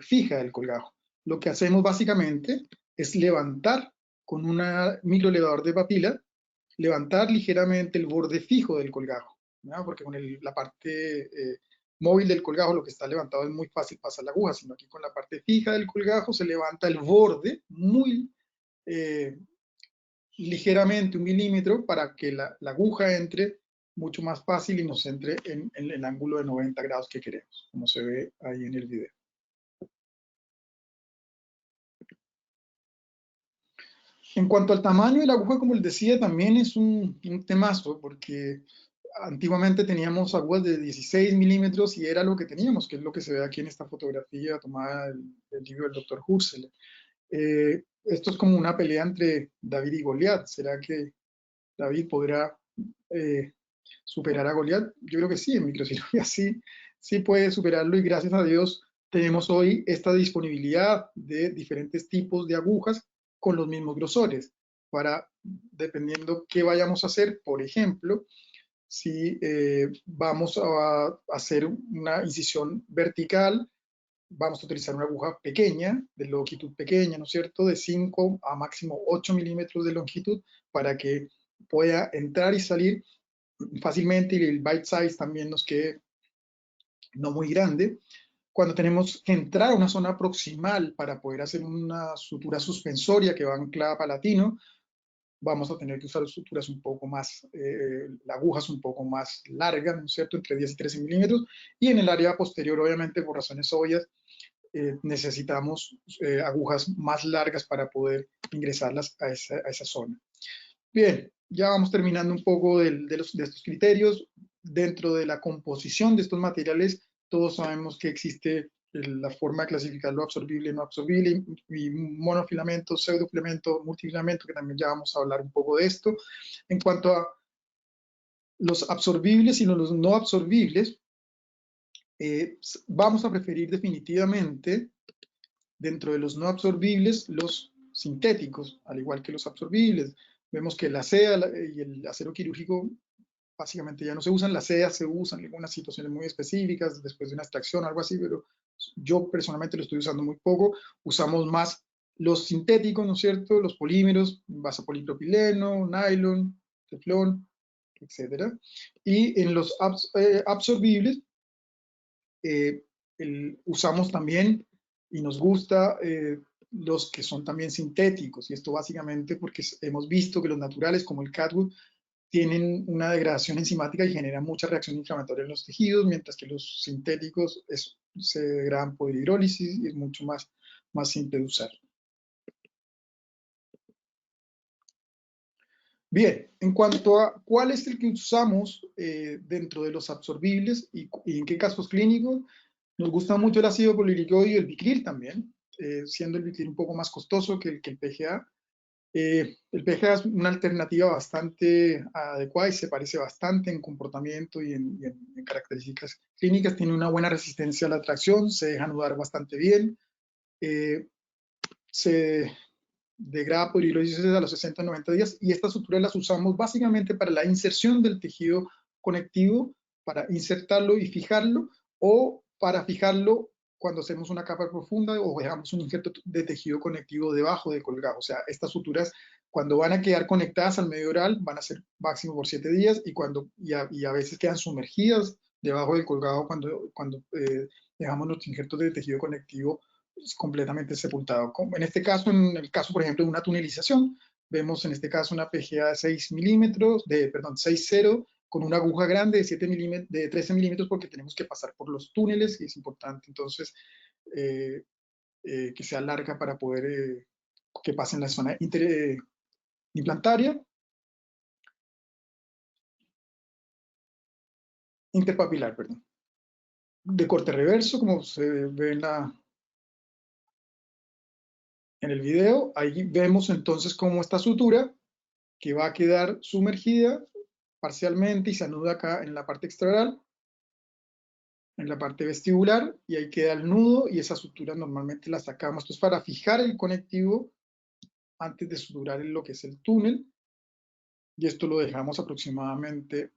fija del colgajo? lo que hacemos básicamente es levantar con un microelevador de papila, levantar ligeramente el borde fijo del colgajo, ¿no? Porque con la parte móvil del colgajo lo que está levantado es muy fácil pasar la aguja, sino aquí con la parte fija del colgajo se levanta el borde muy ligeramente, 1 milímetro, para que la aguja entre mucho más fácil y nos entre en el ángulo de 90 grados que queremos, como se ve ahí en el video. En cuanto al tamaño de la aguja, como les decía, también es un temazo, porque antiguamente teníamos agujas de 16 milímetros y era lo que teníamos, que es lo que se ve aquí en esta fotografía tomada del libro del Dr. Hürseler. Esto es como una pelea entre David y Goliat. ¿Será que David podrá superar a Goliat? Yo creo que sí, en microcirugía sí puede superarlo, y gracias a Dios tenemos hoy esta disponibilidad de diferentes tipos de agujas con los mismos grosores, para, dependiendo qué vayamos a hacer, por ejemplo, si vamos a hacer una incisión vertical, vamos a utilizar una aguja pequeña, de longitud pequeña, ¿no es cierto?, de 5 a máximo 8 milímetros de longitud, para que pueda entrar y salir fácilmente, y el bite size también nos quede no muy grande. Cuando tenemos que entrar a una zona proximal para poder hacer una sutura suspensoria que va anclada a palatino, vamos a tener que usar suturas un poco más, agujas un poco más largas, ¿no es cierto?, entre 10 y 13 milímetros. Y en el área posterior, obviamente, por razones obvias, necesitamos agujas más largas para poder ingresarlas a esa zona. Bien, ya vamos terminando un poco de estos criterios. Dentro de la composición de estos materiales, todos sabemos que existe la forma de clasificar lo absorbible y no absorbible, y monofilamento, pseudofilamento, multifilamento, que también ya vamos a hablar un poco de esto. En cuanto a los absorbibles y los no absorbibles, vamos a preferir definitivamente, dentro de los no absorbibles, los sintéticos, al igual que los absorbibles. Vemos que la seda y el acero quirúrgico básicamente ya no se usan. La seda se usa en algunas situaciones muy específicas, después de una extracción, algo así, pero yo personalmente lo estoy usando muy poco. Usamos más los sintéticos, ¿no es cierto?, los polímeros, base polipropileno, nylon, teflón, etcétera. Y en los absorbibles, usamos también, y nos gusta, los que son también sintéticos, y esto básicamente porque hemos visto que los naturales, como el catwood, tienen una degradación enzimática y generan mucha reacción inflamatoria en los tejidos, mientras que los sintéticos se degradan por hidrólisis y es mucho más simple de usar. Bien, en cuanto a cuál es el que usamos dentro de los absorbibles y en qué casos clínicos, nos gusta mucho el ácido clorhídrico y el Vicryl también, siendo el Vicryl un poco más costoso que el PGA. El PGA es una alternativa bastante adecuada y se parece bastante en comportamiento y en características clínicas. Tiene una buena resistencia a la tracción, se deja anudar bastante bien, se degrada por hidrólisis a los 60 90 días, y estas suturas las usamos básicamente para la inserción del tejido conectivo, para insertarlo y fijarlo, o para fijarlo cuando hacemos una capa profunda o dejamos un injerto de tejido conectivo debajo del colgajo. O sea, estas suturas, cuando van a quedar conectadas al medio oral, van a ser máximo por 7 días, y a veces quedan sumergidas debajo del colgajo cuando dejamos los injertos de tejido conectivo completamente sepultado. En este caso, en el caso, por ejemplo, de una tunelización, vemos en este caso una PGA de 6 milímetros, perdón, 6.0, con una aguja grande de 7 milímetros, de 13 milímetros, porque tenemos que pasar por los túneles y es importante entonces que sea larga para poder que pase en la zona implantaria. Interpapilar, perdón. De corte reverso, como se ve en el video. Ahí vemos entonces cómo esta sutura, que va a quedar sumergida parcialmente y se anuda acá en la parte extraoral, en la parte vestibular, y ahí queda el nudo, y esa sutura normalmente la sacamos. Esto es para fijar el conectivo antes de suturar en lo que es el túnel, y esto lo dejamos aproximadamente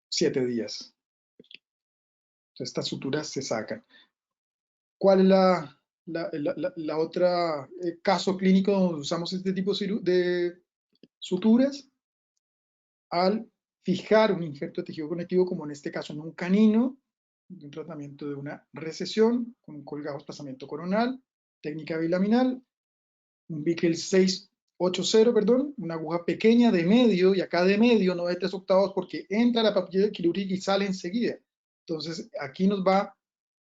7 días. Entonces, estas suturas se sacan. ¿Cuál es la otra caso clínico donde usamos este tipo de suturas al fijar un injerto de tejido conectivo, como en este caso en un canino, un tratamiento de una recesión con un colgado desplazamiento coronal, técnica bilaminal, un Bickel 680, perdón, una aguja pequeña de medio, y acá de medio no de 3/8 porque entra la papilla quirúrgica y sale enseguida. Entonces aquí nos va a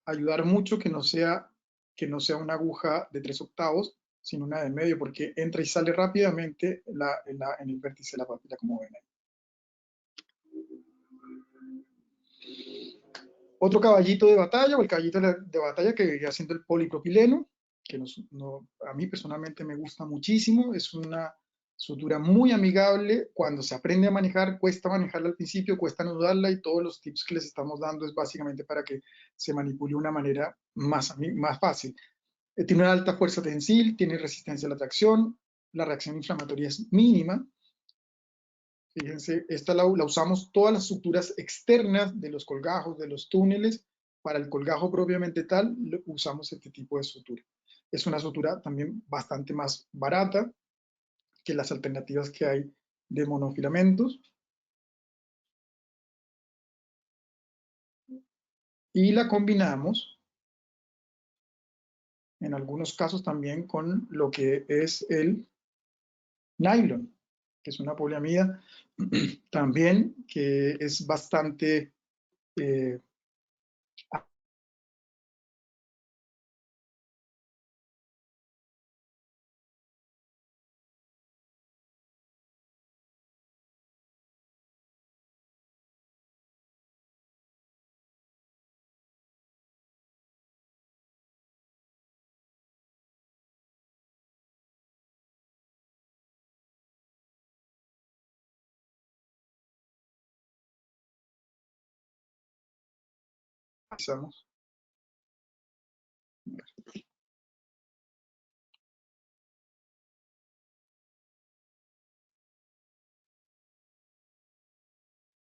ayudar mucho que no sea una aguja de 3/8, sino una de medio, porque entra y sale rápidamente en el vértice de la papila, como ven ahí. Otro caballito de batalla, o el caballito de batalla que viene siendo el polipropileno, que a mí personalmente me gusta muchísimo. Es una sutura muy amigable. Cuando se aprende a manejar, cuesta manejarla al principio, cuesta anudarla, y todos los tips que les estamos dando es básicamente para que se manipule de una manera más fácil. Tiene una alta fuerza tensil, tiene resistencia a la tracción, la reacción inflamatoria es mínima. Fíjense, esta la usamos todas las suturas externas de los colgajos, de los túneles. Para el colgajo propiamente tal, usamos este tipo de sutura. Es una sutura también bastante más barata que las alternativas que hay de monofilamentos. Y la combinamos, en algunos casos también, con lo que es el nylon, que es una poliamida también que es bastante pasamos.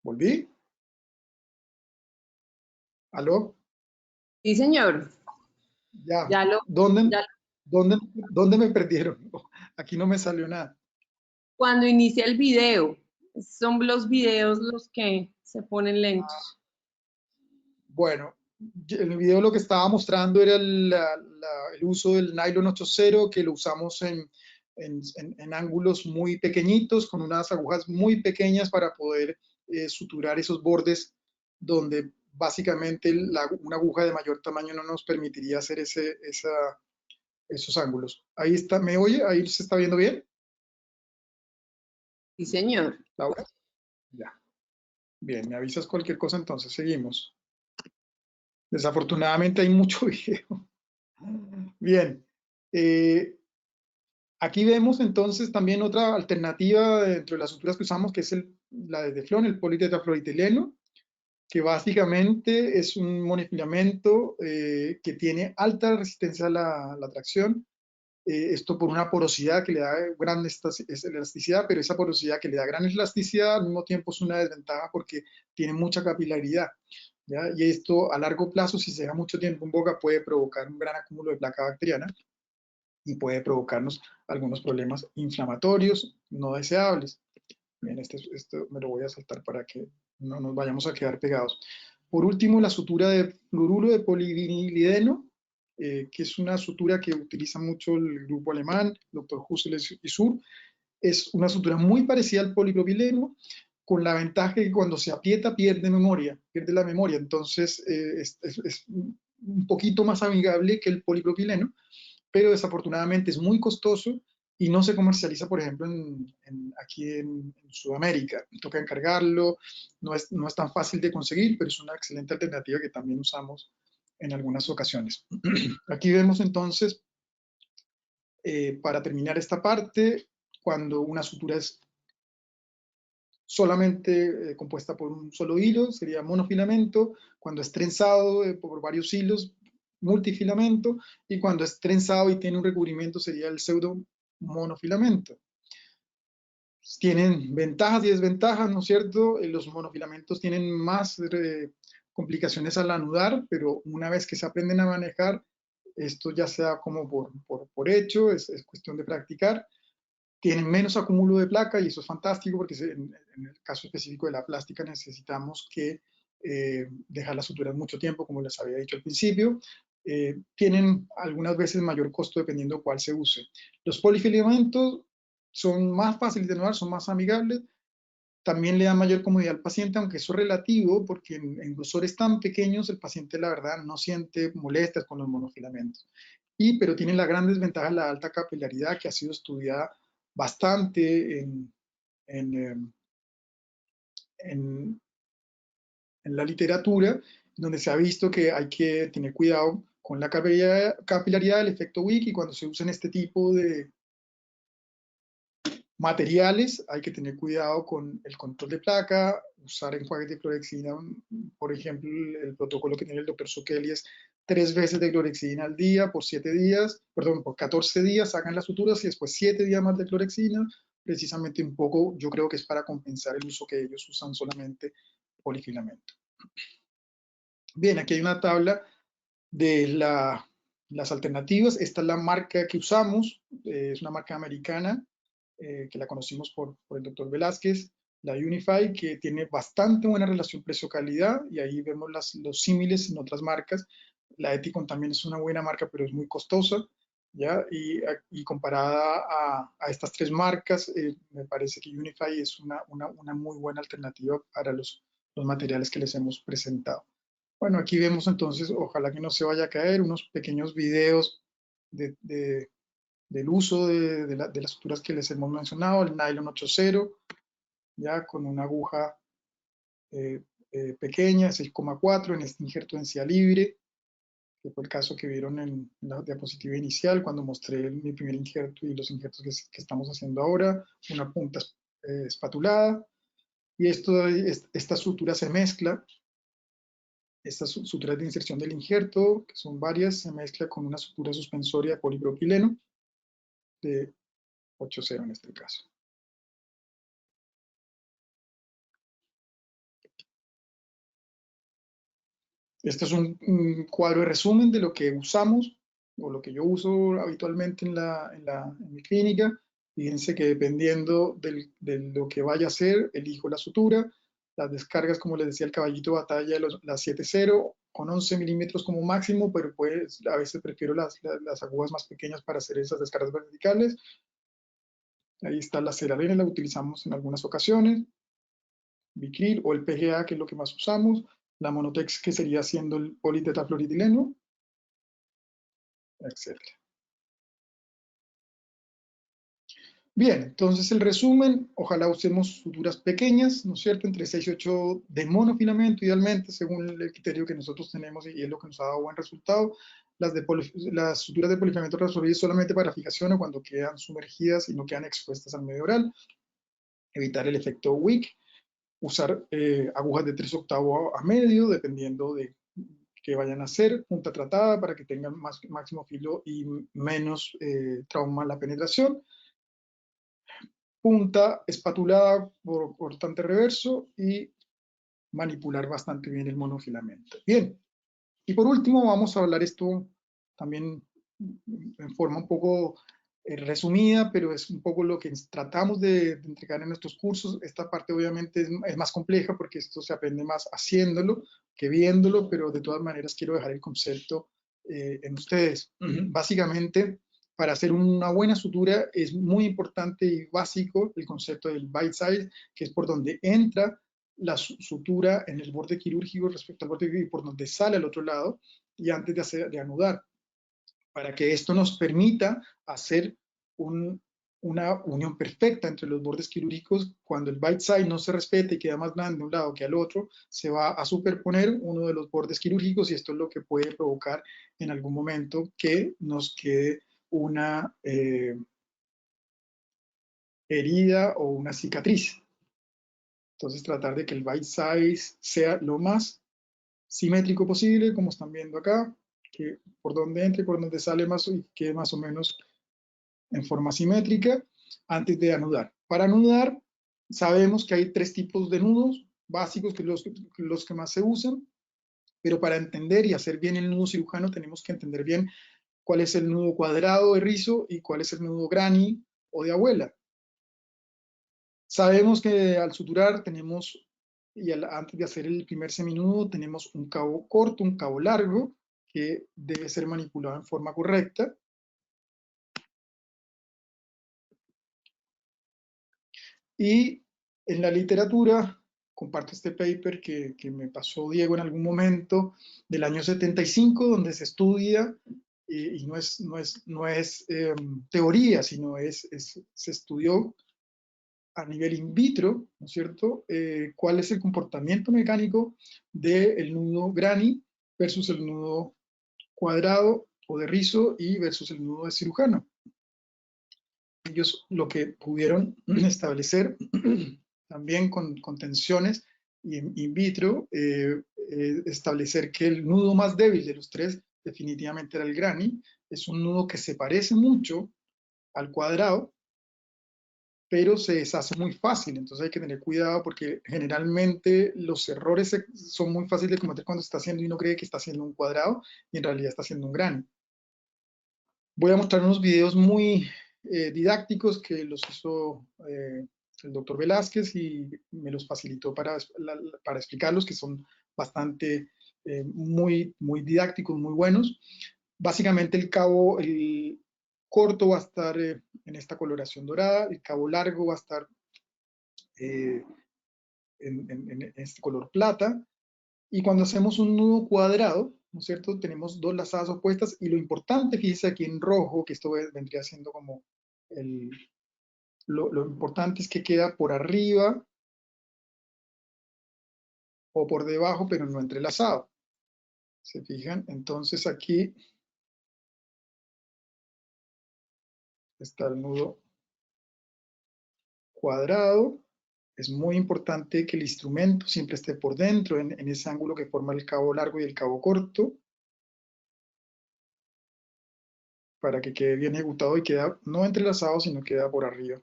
¿Volví? ¿Aló? Sí, señor. Ya. Ya lo, ¿Dónde, ya, dónde me perdieron? Aquí no me salió nada. cuando inicia el video, son los videos los que se ponen lentos. Bueno, en el video lo que estaba mostrando era el uso del nylon 8.0, que lo usamos en ángulos muy pequeñitos, con unas agujas muy pequeñas para poder suturar esos bordes donde básicamente una aguja de mayor tamaño no nos permitiría hacer esos ángulos. Ahí está, ¿me oye? ¿Ahí se está viendo bien, Sí, señor. Laura? Ya. Bien, me avisas cualquier cosa, entonces seguimos. Desafortunadamente hay mucho video. Bien. Aquí vemos entonces también otra alternativa dentro de las suturas que usamos, que es la de Teflón, el politetrafluoroetileno, que básicamente es un monofilamento que tiene alta resistencia a la tracción. Esto por una porosidad que le da gran elasticidad, pero esa porosidad que le da gran elasticidad al mismo tiempo es una desventaja porque tiene mucha capilaridad, ¿ya? Y esto a largo plazo, si se deja mucho tiempo en boca, puede provocar un gran acúmulo de placa bacteriana y puede provocarnos algunos problemas inflamatorios no deseables. Bien, esto me lo voy a saltar para que no nos vayamos a quedar pegados. Por último, la sutura de fluoruro de polivinilideno, que es una sutura que utiliza mucho el grupo alemán, el doctor Husserl y Sur. Es una sutura muy parecida al polipropileno, con la ventaja que cuando se aprieta pierde la memoria. Entonces es un poquito más amigable que el polipropileno, pero desafortunadamente es muy costoso y no se comercializa, por ejemplo, aquí en Sudamérica. Toca encargarlo, no es tan fácil de conseguir, pero es una excelente alternativa que también usamos en algunas ocasiones. Aquí vemos entonces, para terminar esta parte, cuando una sutura es solamente compuesta por un solo hilo, sería monofilamento. Cuando es trenzado por varios hilos, multifilamento. Y cuando es trenzado y tiene un recubrimiento, sería el pseudo monofilamento. Tienen ventajas y desventajas, ¿no es cierto? Los monofilamentos tienen más complicaciones al anudar, pero una vez que se aprenden a manejar, esto ya se da como por hecho, es cuestión de practicar. Tienen menos acúmulo de placa y eso es fantástico porque en el caso específico de la plástica necesitamos que dejar las suturas mucho tiempo, como les había dicho al principio. Tienen algunas veces mayor costo dependiendo cuál se use. Los polifilamentos son más fáciles de anular, son más amigables, también le da mayor comodidad al paciente, aunque eso es relativo, porque en grosores tan pequeños el paciente, la verdad, no siente molestias con los monofilamentos. Pero tienen la gran desventaja de la alta capilaridad, que ha sido estudiada bastante en, en la literatura, donde se ha visto que hay que tener cuidado con la capilaridad del efecto Wick, y cuando se usan este tipo de materiales hay que tener cuidado con el control de placa, usar enjuagues de clorexidina. Por ejemplo, el protocolo que tiene el doctor Sukeli es 3 veces de clorexidina al día por 7 días, perdón, por 14 días sacan las suturas y después 7 días más de clorexidina, precisamente un poco, yo creo que es para compensar el uso que ellos usan solamente polifilamento. Bien, aquí hay una tabla de las alternativas. Esta es la marca que usamos, es una marca americana, que la conocimos por el doctor Velázquez, la Unify, que tiene bastante buena relación precio-calidad, y ahí vemos los símiles en otras marcas. La Eticon también es una buena marca, pero es muy costosa, ¿ya? Y comparada a estas 3 marcas, me parece que Unify es una muy buena alternativa para los materiales que les hemos presentado. Bueno, aquí vemos entonces, ojalá que no se vaya a caer, unos pequeños videos del uso de las suturas que les hemos mencionado, el nylon 8.0, ya con una aguja pequeña, 6,4 en este injerto de encía libre, que fue el caso que vieron en la diapositiva inicial cuando mostré mi primer injerto y los injertos que estamos haciendo ahora, una punta espatulada, y esta sutura se mezcla. Estas suturas de inserción del injerto, que son varias, se mezcla con una sutura suspensoria de polipropileno de 8.0 en este caso. Este es un cuadro de resumen de lo que usamos, o lo que yo uso habitualmente en mi clínica. Fíjense que dependiendo de lo que vaya a hacer, elijo la sutura. Las descargas, como les decía, el caballito de batalla, la 7.0, con 11 milímetros como máximo, pero pues a veces prefiero las agujas más pequeñas para hacer esas descargas verticales. Ahí está la cerarena, la utilizamos en algunas ocasiones. Vicryl o el PGA, que es lo que más usamos. La Monotex, que sería siendo el politetrafluoretileno, etc. Bien, entonces el resumen, ojalá usemos suturas pequeñas, ¿no es cierto? Entre 6 y 8 de monofilamento, idealmente, según el criterio que nosotros tenemos, y es lo que nos ha dado buen resultado. Las suturas de polifilamento resolvidas solamente para fijación o cuando quedan sumergidas y no quedan expuestas al medio oral. Evitar el efecto Wick. Usar agujas de 3/8 a medio, dependiendo de qué vayan a hacer. Punta tratada para que tengan máximo filo y menos trauma en la penetración. Punta espatulada por cortante reverso y manipular bastante bien el monofilamento. Bien, y por último vamos a hablar esto también en forma un poco resumida, pero es un poco lo que tratamos de entregar en nuestros cursos. Esta parte obviamente es más compleja porque esto se aprende más haciéndolo que viéndolo, pero de todas maneras quiero dejar el concepto en ustedes. Básicamente, para hacer una buena sutura es muy importante y básico el concepto del bite size, que es por donde entra la sutura en el borde quirúrgico respecto al borde quirúrgico, por donde sale al otro lado, y antes de anudar, para que esto nos permita hacer una unión perfecta entre los bordes quirúrgicos. Cuando el bite size no se respete y queda más grande de un lado que al otro, se va a superponer uno de los bordes quirúrgicos, y esto es lo que puede provocar en algún momento que nos quede una herida o una cicatriz. Entonces, tratar de que el bite size sea lo más simétrico posible, como están viendo acá, que por donde entre y por donde sale más, y quede más o menos en forma simétrica antes de anudar. Para anudar, sabemos que hay 3 tipos de nudos básicos, que los que más se usan, pero para entender y hacer bien el nudo cirujano tenemos que entender bien cuál es el nudo cuadrado de rizo y cuál es el nudo granny o de abuela. Sabemos que al suturar tenemos, antes de hacer el primer seminudo, tenemos un cabo corto, un cabo largo, que debe ser manipulado en forma correcta. Y en la literatura, comparto este paper que me pasó Diego en algún momento, del año 75, donde se estudia, y no es teoría, sino se estudió a nivel in vitro, ¿no es cierto?, cuál es el comportamiento mecánico del nudo granny versus el nudo cuadrado o de rizo y versus el nudo de cirujano. Ellos lo que pudieron establecer también con tensiones in vitro, establecer que el nudo más débil de los tres definitivamente era el granny. Es un nudo que se parece mucho al cuadrado, pero se deshace muy fácil, entonces hay que tener cuidado porque generalmente los errores son muy fáciles de cometer cuando se está haciendo y uno cree que está haciendo un cuadrado y en realidad está haciendo un granny. Voy a mostrar unos videos muy didácticos que los hizo el doctor Velázquez y me los facilitó para explicarlos, que son bastante muy didácticos, muy buenos. Básicamente el cabo corto va a estar en esta coloración dorada, el cabo largo va a estar en este color plata, y cuando hacemos un nudo cuadrado, ¿no es cierto?, tenemos dos lazadas opuestas, y lo importante, fíjese aquí en rojo, que esto vendría siendo como lo importante es que queda por arriba o por debajo, pero no entrelazado. ¿Se fijan? Entonces aquí está el nudo cuadrado. Es muy importante que el instrumento siempre esté por dentro, en ese ángulo que forma el cabo largo y el cabo corto, para que quede bien ejecutado y queda no entrelazado, sino queda por arriba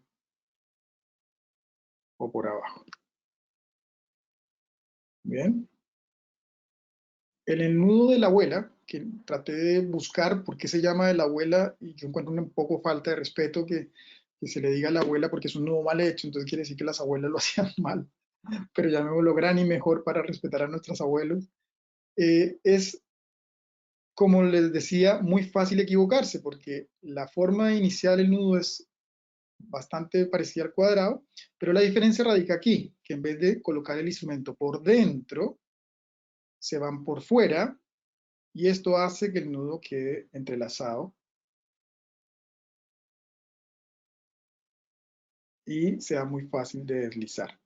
o por abajo. Bien. En el nudo de la abuela, que traté de buscar por qué se llama de la abuela, y yo encuentro un poco falta de respeto que se le diga a la abuela porque es un nudo mal hecho, entonces quiere decir que las abuelas lo hacían mal, pero llamémoslo granny mejor para respetar a nuestros abuelos. Es, como les decía, muy fácil equivocarse porque la forma de iniciar el nudo es bastante parecida al cuadrado, pero la diferencia radica aquí, que en vez de colocar el instrumento por dentro, se van por fuera, y esto hace que el nudo quede entrelazado y sea muy fácil de deslizar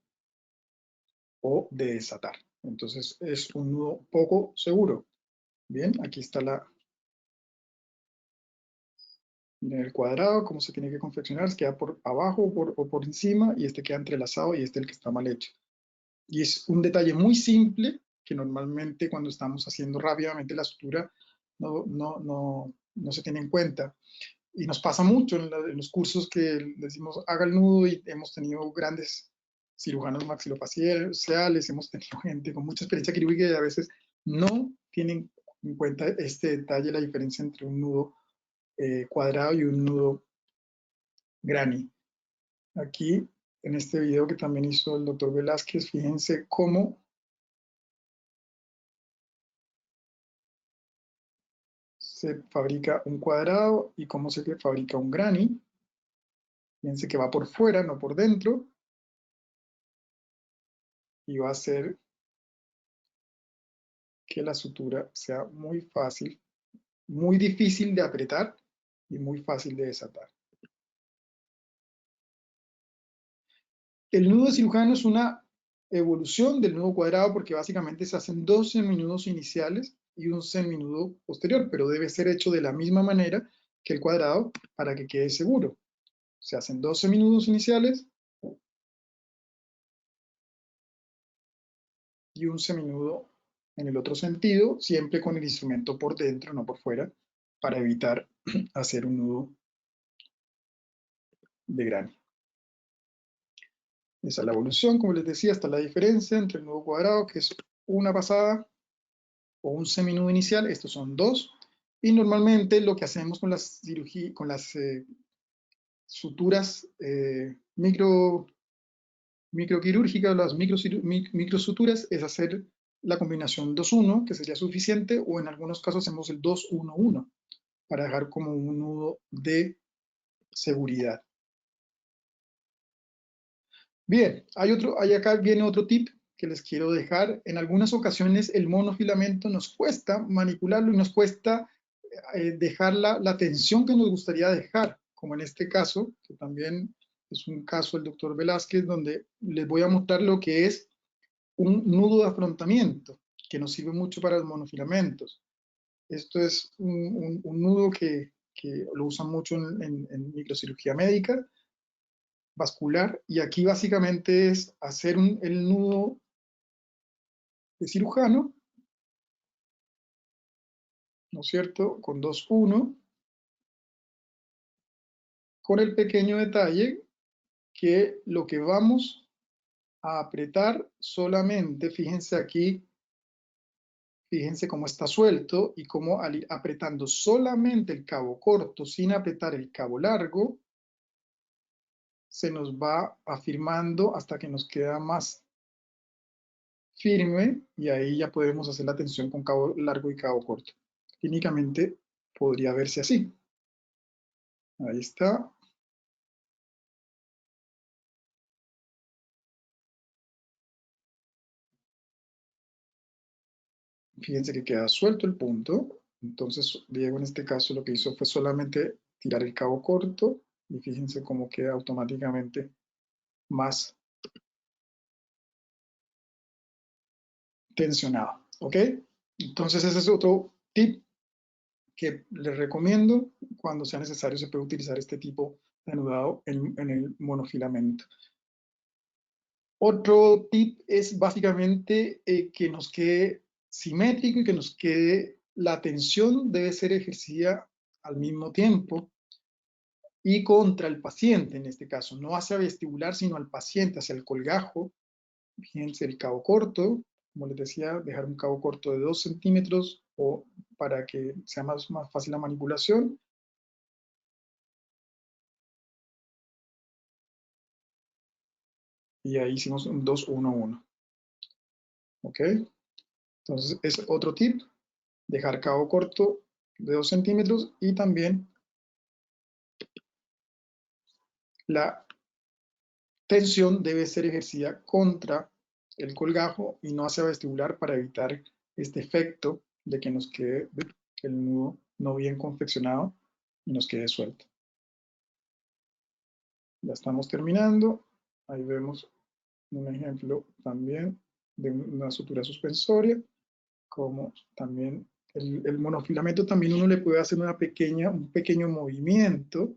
o de desatar. Entonces es un nudo poco seguro. Bien, aquí está el cuadrado, cómo se tiene que confeccionar, queda por abajo o por encima, y este queda entrelazado y este es el que está mal hecho. Y es un detalle muy simple que normalmente cuando estamos haciendo rápidamente la sutura no se tiene en cuenta. Y nos pasa mucho en los cursos que decimos haga el nudo, y hemos tenido grandes cirujanos maxilofaciales, hemos tenido gente con mucha experiencia quirúrgica y a veces no tienen en cuenta este detalle, la diferencia entre un nudo cuadrado y un nudo granny. Aquí en este video que también hizo el doctor Velázquez, fíjense cómo se fabrica un cuadrado y cómo se fabrica un granny. Fíjense que va por fuera, no por dentro, y va a hacer que la sutura sea muy fácil, muy difícil de apretar y muy fácil de desatar. El nudo cirujano es una evolución del nudo cuadrado porque básicamente se hacen 2 seminudos iniciales y un seminudo posterior, pero debe ser hecho de la misma manera que el cuadrado para que quede seguro. Se hacen 2 seminudos iniciales y un seminudo en el otro sentido, siempre con el instrumento por dentro, no por fuera, para evitar hacer un nudo de granny. Esa es la evolución, como les decía, está la diferencia entre el nudo cuadrado, que es una pasada, o un seminudo inicial, estos son 2, Y normalmente lo que hacemos con las suturas microquirúrgicas, las microsuturas, es hacer la combinación 2-1, que sería suficiente, o en algunos casos hacemos el 2-1-1, para dejar como un nudo de seguridad. Bien, acá viene otro tip que les quiero dejar. En algunas ocasiones el monofilamento nos cuesta manipularlo y nos cuesta dejar la tensión que nos gustaría dejar, como en este caso, que también es un caso del doctor Velázquez, donde les voy a mostrar lo que es un nudo de afrontamiento, que nos sirve mucho para los monofilamentos. Esto es un nudo que lo usan mucho en microcirugía médica, vascular, y aquí básicamente es hacer el nudo de cirujano, ¿no es cierto?, con 2-1, con el pequeño detalle que lo que vamos a apretar solamente, fíjense aquí, fíjense cómo está suelto y cómo al ir apretando solamente el cabo corto sin apretar el cabo largo, se nos va afirmando hasta que nos queda más firme y ahí ya podemos hacer la tensión con cabo largo y cabo corto. Clínicamente podría verse así. Ahí está. Fíjense que queda suelto el punto. Entonces Diego en este caso lo que hizo fue solamente tirar el cabo corto y fíjense cómo queda automáticamente más tensionado. ¿Ok? Entonces ese es otro tip que les recomiendo. Cuando sea necesario se puede utilizar este tipo de anudado en el monofilamento. Otro tip es básicamente que nos quede simétrico y que nos quede, la tensión debe ser ejercida al mismo tiempo y contra el paciente en este caso, no hacia vestibular sino al paciente, hacia el colgajo. Fíjense el cabo corto, como les decía, dejar un cabo corto de 2 centímetros o para que sea más fácil la manipulación. Y ahí hicimos un 2-1-1. ¿Ok? Entonces es otro tip, dejar cabo corto de 2 centímetros y también la tensión debe ser ejercida contra el colgajo y no hacia vestibular para evitar este efecto de que nos quede el nudo no bien confeccionado y nos quede suelto. Ya estamos terminando. Ahí vemos un ejemplo también de una sutura suspensoria, como también el monofilamento también uno le puede hacer un pequeño movimiento.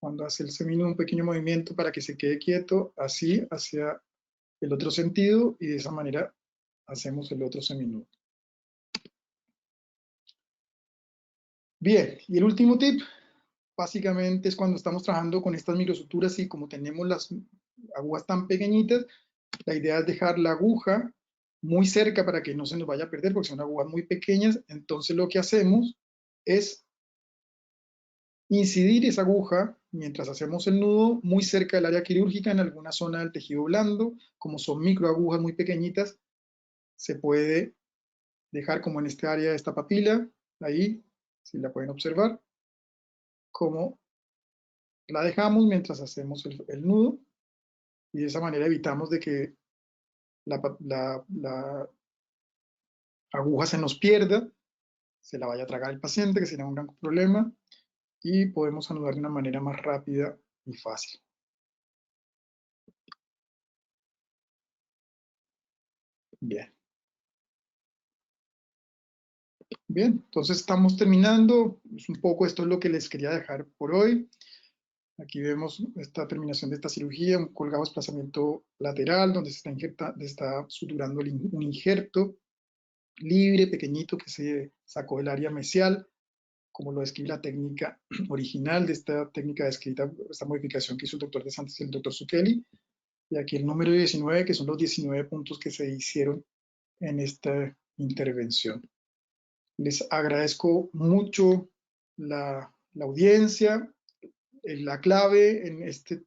Cuando hace el seminudo, un pequeño movimiento para que se quede quieto, así hacia el otro sentido, y de esa manera hacemos el otro seminudo. Bien, y el último tip, básicamente es cuando estamos trabajando con estas microsuturas y como tenemos las agujas tan pequeñitas, la idea es dejar la aguja muy cerca para que no se nos vaya a perder, porque son agujas muy pequeñas. Entonces lo que hacemos es incidir esa aguja mientras hacemos el nudo muy cerca del área quirúrgica en alguna zona del tejido blando. Como son microagujas muy pequeñitas, se puede dejar como en este área de esta papila, ahí, si la pueden observar, como la dejamos mientras hacemos el nudo, y de esa manera evitamos de que la aguja se nos pierda, se la vaya a tragar el paciente, que sería un gran problema, y podemos anudar de una manera más rápida y fácil. Bien. Bien, entonces estamos terminando. Es un poco esto es lo que les quería dejar por hoy. Aquí vemos esta terminación de esta cirugía, un colgado desplazamiento lateral, donde se está suturando un injerto libre, pequeñito, que se sacó del área mesial, como lo describe la técnica original de esta técnica descrita, esta modificación que hizo el doctor De Santis y el doctor Zucchelli. Y aquí el número 19, que son los 19 puntos que se hicieron en esta intervención. Les agradezco mucho la audiencia. La clave en estas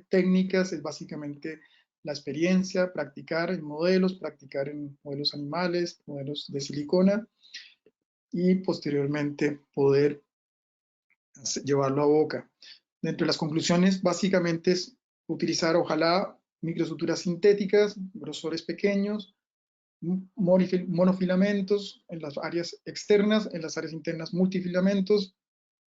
técnicas es básicamente la experiencia, practicar en modelos, practicar en modelos animales, modelos de silicona y posteriormente poder llevarlo a boca. Dentro de las conclusiones, básicamente es utilizar, ojalá, microestructuras sintéticas, grosores pequeños, monofilamentos en las áreas externas, en las áreas internas multifilamentos,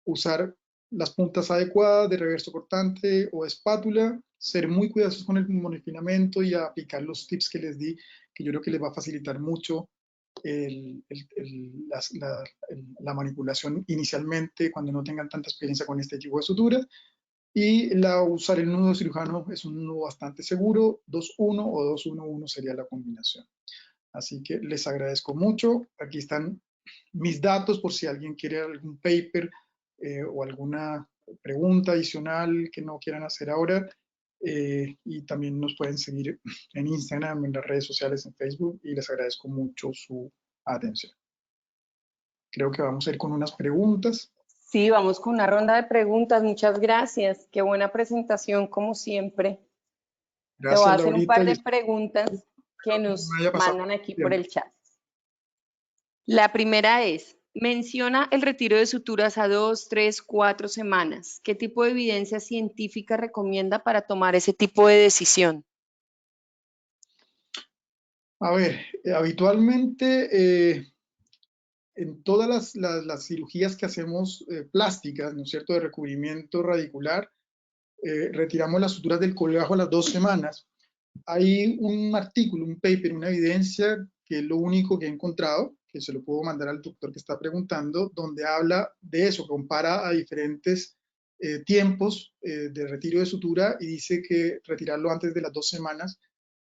usar las puntas adecuadas de reverso cortante o espátula, ser muy cuidadosos con el monofilamento y aplicar los tips que les di, que yo creo que les va a facilitar mucho la manipulación inicialmente cuando no tengan tanta experiencia con este tipo de suturas. Y usar el nudo cirujano es un nudo bastante seguro, 2-1 o 2-1-1 sería la combinación. Así que les agradezco mucho. Aquí están mis datos por si alguien quiere algún paper o alguna pregunta adicional que no quieran hacer ahora. Y también nos pueden seguir en Instagram, en las redes sociales, en Facebook, y les agradezco mucho su atención. Creo que vamos a ir con unas preguntas. Sí, vamos con una ronda de preguntas. Muchas gracias. Qué buena presentación, como siempre. Te voy a Gracias, hacer un Laurita, par y de espero preguntas que que no me nos haya pasado mandan aquí por tiempo. el chat. La primera es, menciona el retiro de suturas a 2, 3, 4 semanas. ¿Qué tipo de evidencia científica recomienda para tomar ese tipo de decisión? A ver, habitualmente en todas las cirugías que hacemos plásticas, ¿no es cierto?, de recubrimiento radicular, retiramos las suturas del coleajo a las 2 semanas. Hay un artículo, un paper, una evidencia, que es lo único que he encontrado, que se lo puedo mandar al doctor que está preguntando, donde habla de eso, compara a diferentes tiempos de retiro de sutura y dice que retirarlo antes de las 2 semanas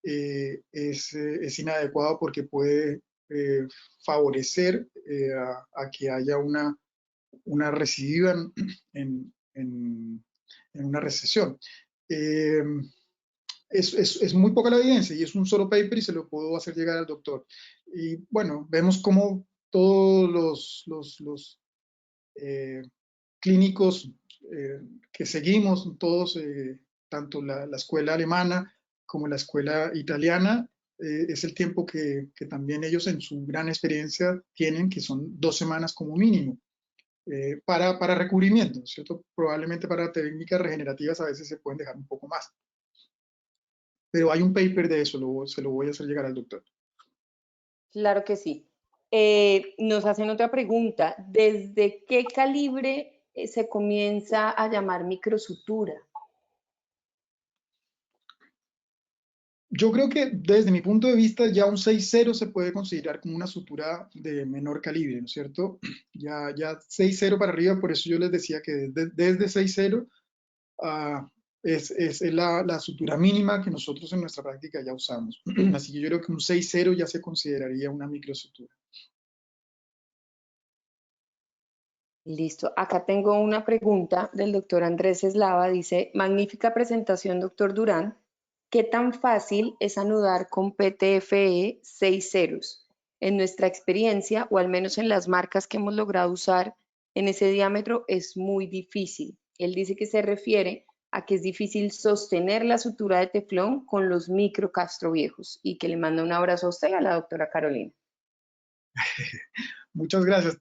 es inadecuado porque puede favorecer a que haya una recidiva en una recesión. Es muy poca la evidencia y es un solo paper y se lo puedo hacer llegar al doctor. Y bueno, vemos cómo todos los clínicos que seguimos, todos, tanto la escuela alemana como la escuela italiana, es el tiempo que también ellos en su gran experiencia tienen, que son 2 semanas como mínimo. Para recubrimiento, ¿cierto? Probablemente para técnicas regenerativas a veces se pueden dejar un poco más. Pero hay un paper de eso, se lo voy a hacer llegar al doctor. Claro que sí. Nos hacen otra pregunta. ¿Desde qué calibre se comienza a llamar microsutura? Yo creo que desde mi punto de vista ya un 6.0 se puede considerar como una sutura de menor calibre, ¿no es cierto? Ya 6.0 para arriba, por eso yo les decía que desde 6.0 es la sutura mínima que nosotros en nuestra práctica ya usamos. Así que yo creo que un 6.0 ya se consideraría una microsutura. Listo. Acá tengo una pregunta del doctor Andrés Eslava. Dice, magnífica presentación, doctor Durán. ¿Qué tan fácil es anudar con PTFE 6 ceros? En nuestra experiencia, o al menos en las marcas que hemos logrado usar en ese diámetro, es muy difícil. Él dice que se refiere a que es difícil sostener la sutura de teflón con los micro castroviejos y que le manda un abrazo a usted y a la doctora Carolina. Muchas gracias.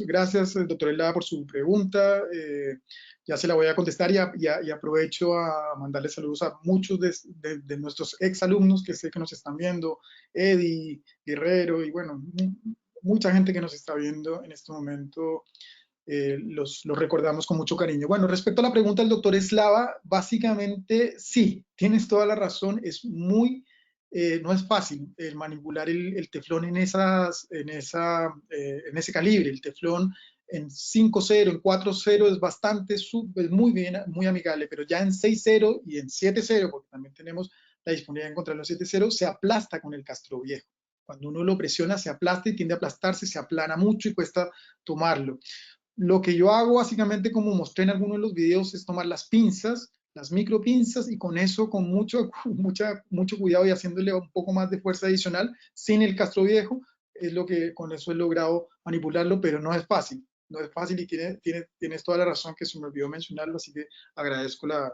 Gracias, doctor Elada, por su pregunta. Ya se la voy a contestar y aprovecho a mandarle saludos a muchos de nuestros exalumnos que sé que nos están viendo, Eddie, Guerrero, y bueno, mucha gente que nos está viendo en este momento. Los recordamos con mucho cariño. Bueno, respecto a la pregunta del doctor Eslava, básicamente sí, tienes toda la razón, no es fácil manipular el teflón en ese calibre. El teflón en 5.0, en 4.0 es es muy bien, muy amigable, pero ya en 6.0 y en 7.0, porque también tenemos la disponibilidad de encontrarlo en 7.0, se aplasta con el castro viejo. Cuando uno lo presiona, se aplasta y tiende a aplastarse, se aplana mucho y cuesta tomarlo. Lo que yo hago básicamente, como mostré en algunos de los videos, es tomar las pinzas, las micro pinzas, y con eso, con mucho cuidado y haciéndole un poco más de fuerza adicional, sin el castro viejo, es lo que con eso he logrado manipularlo, pero no es fácil. No es fácil y tienes toda la razón que se me olvidó mencionarlo, así que agradezco la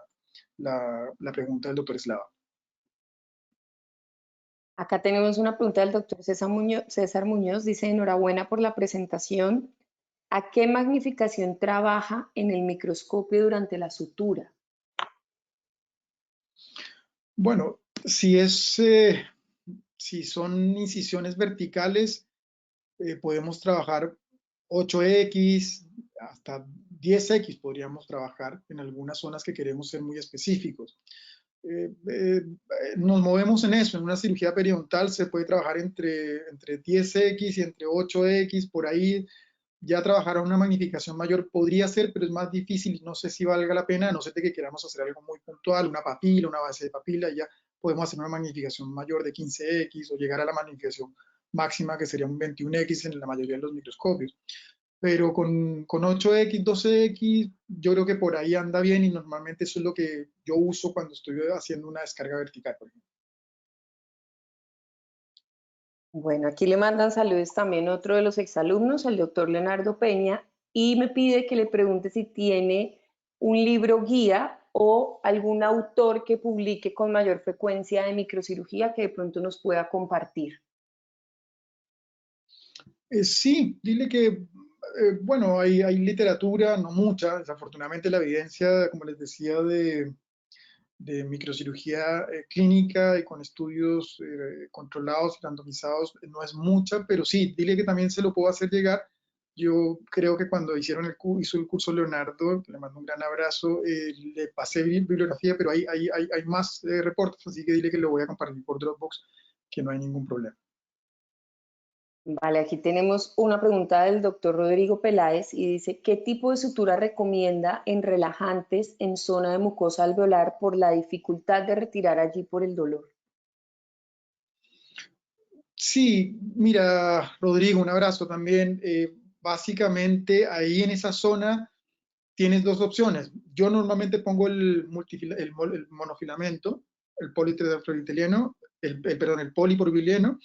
pregunta del doctor Slava. Acá tenemos una pregunta del doctor César Muñoz. Dice, enhorabuena por la presentación. ¿A qué magnificación trabaja en el microscopio durante la sutura? Bueno, si son incisiones verticales, podemos trabajar 8X, hasta 10X podríamos trabajar en algunas zonas que queremos ser muy específicos. Nos movemos en eso, en una cirugía periodontal se puede trabajar entre 10X y entre 8X, por ahí ya trabajar a una magnificación mayor podría ser, pero es más difícil, no sé si valga la pena, a no ser de que queramos hacer algo muy puntual, una papila, una base de papila, ya podemos hacer una magnificación mayor de 15X o llegar a la magnificación máxima que sería un 21X en la mayoría de los microscopios. Pero con 8X, 12X, yo creo que por ahí anda bien y normalmente eso es lo que yo uso cuando estoy haciendo una descarga vertical, por ejemplo. Bueno, aquí le mandan saludos también otro de los exalumnos, el doctor Leonardo Peña, y me pide que le pregunte si tiene un libro guía o algún autor que publique con mayor frecuencia de microcirugía que de pronto nos pueda compartir. Sí, dile que, bueno, hay literatura, no mucha, desafortunadamente la evidencia, como les decía, de microcirugía clínica y con estudios controlados y randomizados no es mucha, pero sí, dile que también se lo puedo hacer llegar. Yo creo que cuando hizo el curso Leonardo, le mando un gran abrazo, le pasé bibliografía, pero hay más reportes, así que dile que lo voy a compartir por Dropbox, que no hay ningún problema. Vale, aquí tenemos una pregunta del doctor Rodrigo Peláez y dice, ¿qué tipo de sutura recomienda en relajantes en zona de mucosa alveolar por la dificultad de retirar allí por el dolor? Sí, mira, Rodrigo, un abrazo también. Básicamente ahí en esa zona tienes dos opciones. Yo normalmente pongo el monofilamento, el politetrafluoroetileno, perdón, el poliprovileno,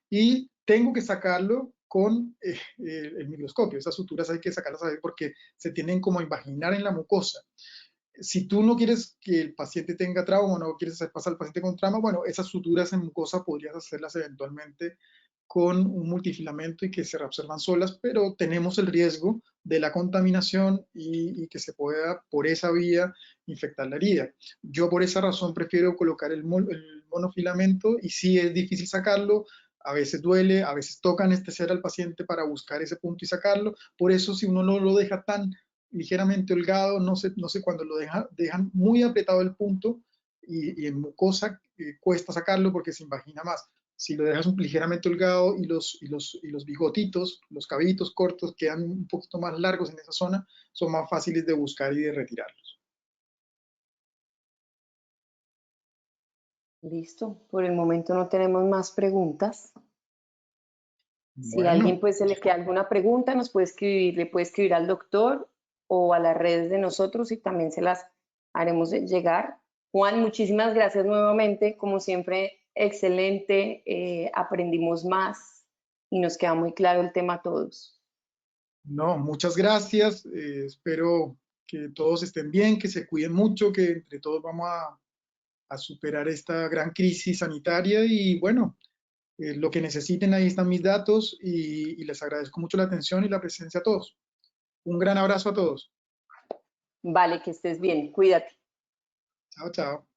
y tengo que sacarlo con el microscopio. Esas suturas hay que sacarlas a ver porque se tienden como a imaginar en la mucosa. Si tú no quieres que el paciente tenga trauma o no quieres hacer pasar al paciente con trauma, bueno, esas suturas en mucosa podrías hacerlas eventualmente con un multifilamento y que se reabsorban solas, pero tenemos el riesgo de la contaminación y que se pueda por esa vía infectar la herida. Yo por esa razón prefiero colocar el monofilamento y si es difícil sacarlo, a veces duele, a veces toca anestesiar al paciente para buscar ese punto y sacarlo. Por eso si uno no lo deja tan ligeramente holgado, no sé cuando lo dejan muy apretado el punto y en mucosa cuesta sacarlo porque se imagina más. Si lo dejas ligeramente holgado y los bigotitos, los cabitos cortos quedan un poquito más largos en esa zona, son más fáciles de buscar y de retirarlos. Listo, por el momento no tenemos más preguntas. Si a alguien Bueno, pues se le queda alguna pregunta, nos puede escribir, le puede escribir al doctor o a las redes de nosotros y también se las haremos llegar. Juan, muchísimas gracias nuevamente. Como siempre, excelente. Aprendimos más y nos queda muy claro el tema a todos. no, muchas gracias. Espero que todos estén bien, que se cuiden mucho, que entre todos vamos a superar esta gran crisis sanitaria y bueno, lo que necesiten, ahí están mis datos y les agradezco mucho la atención y la presencia a todos. Un gran abrazo a todos. Vale, que estés bien. Cuídate. Chao, chao.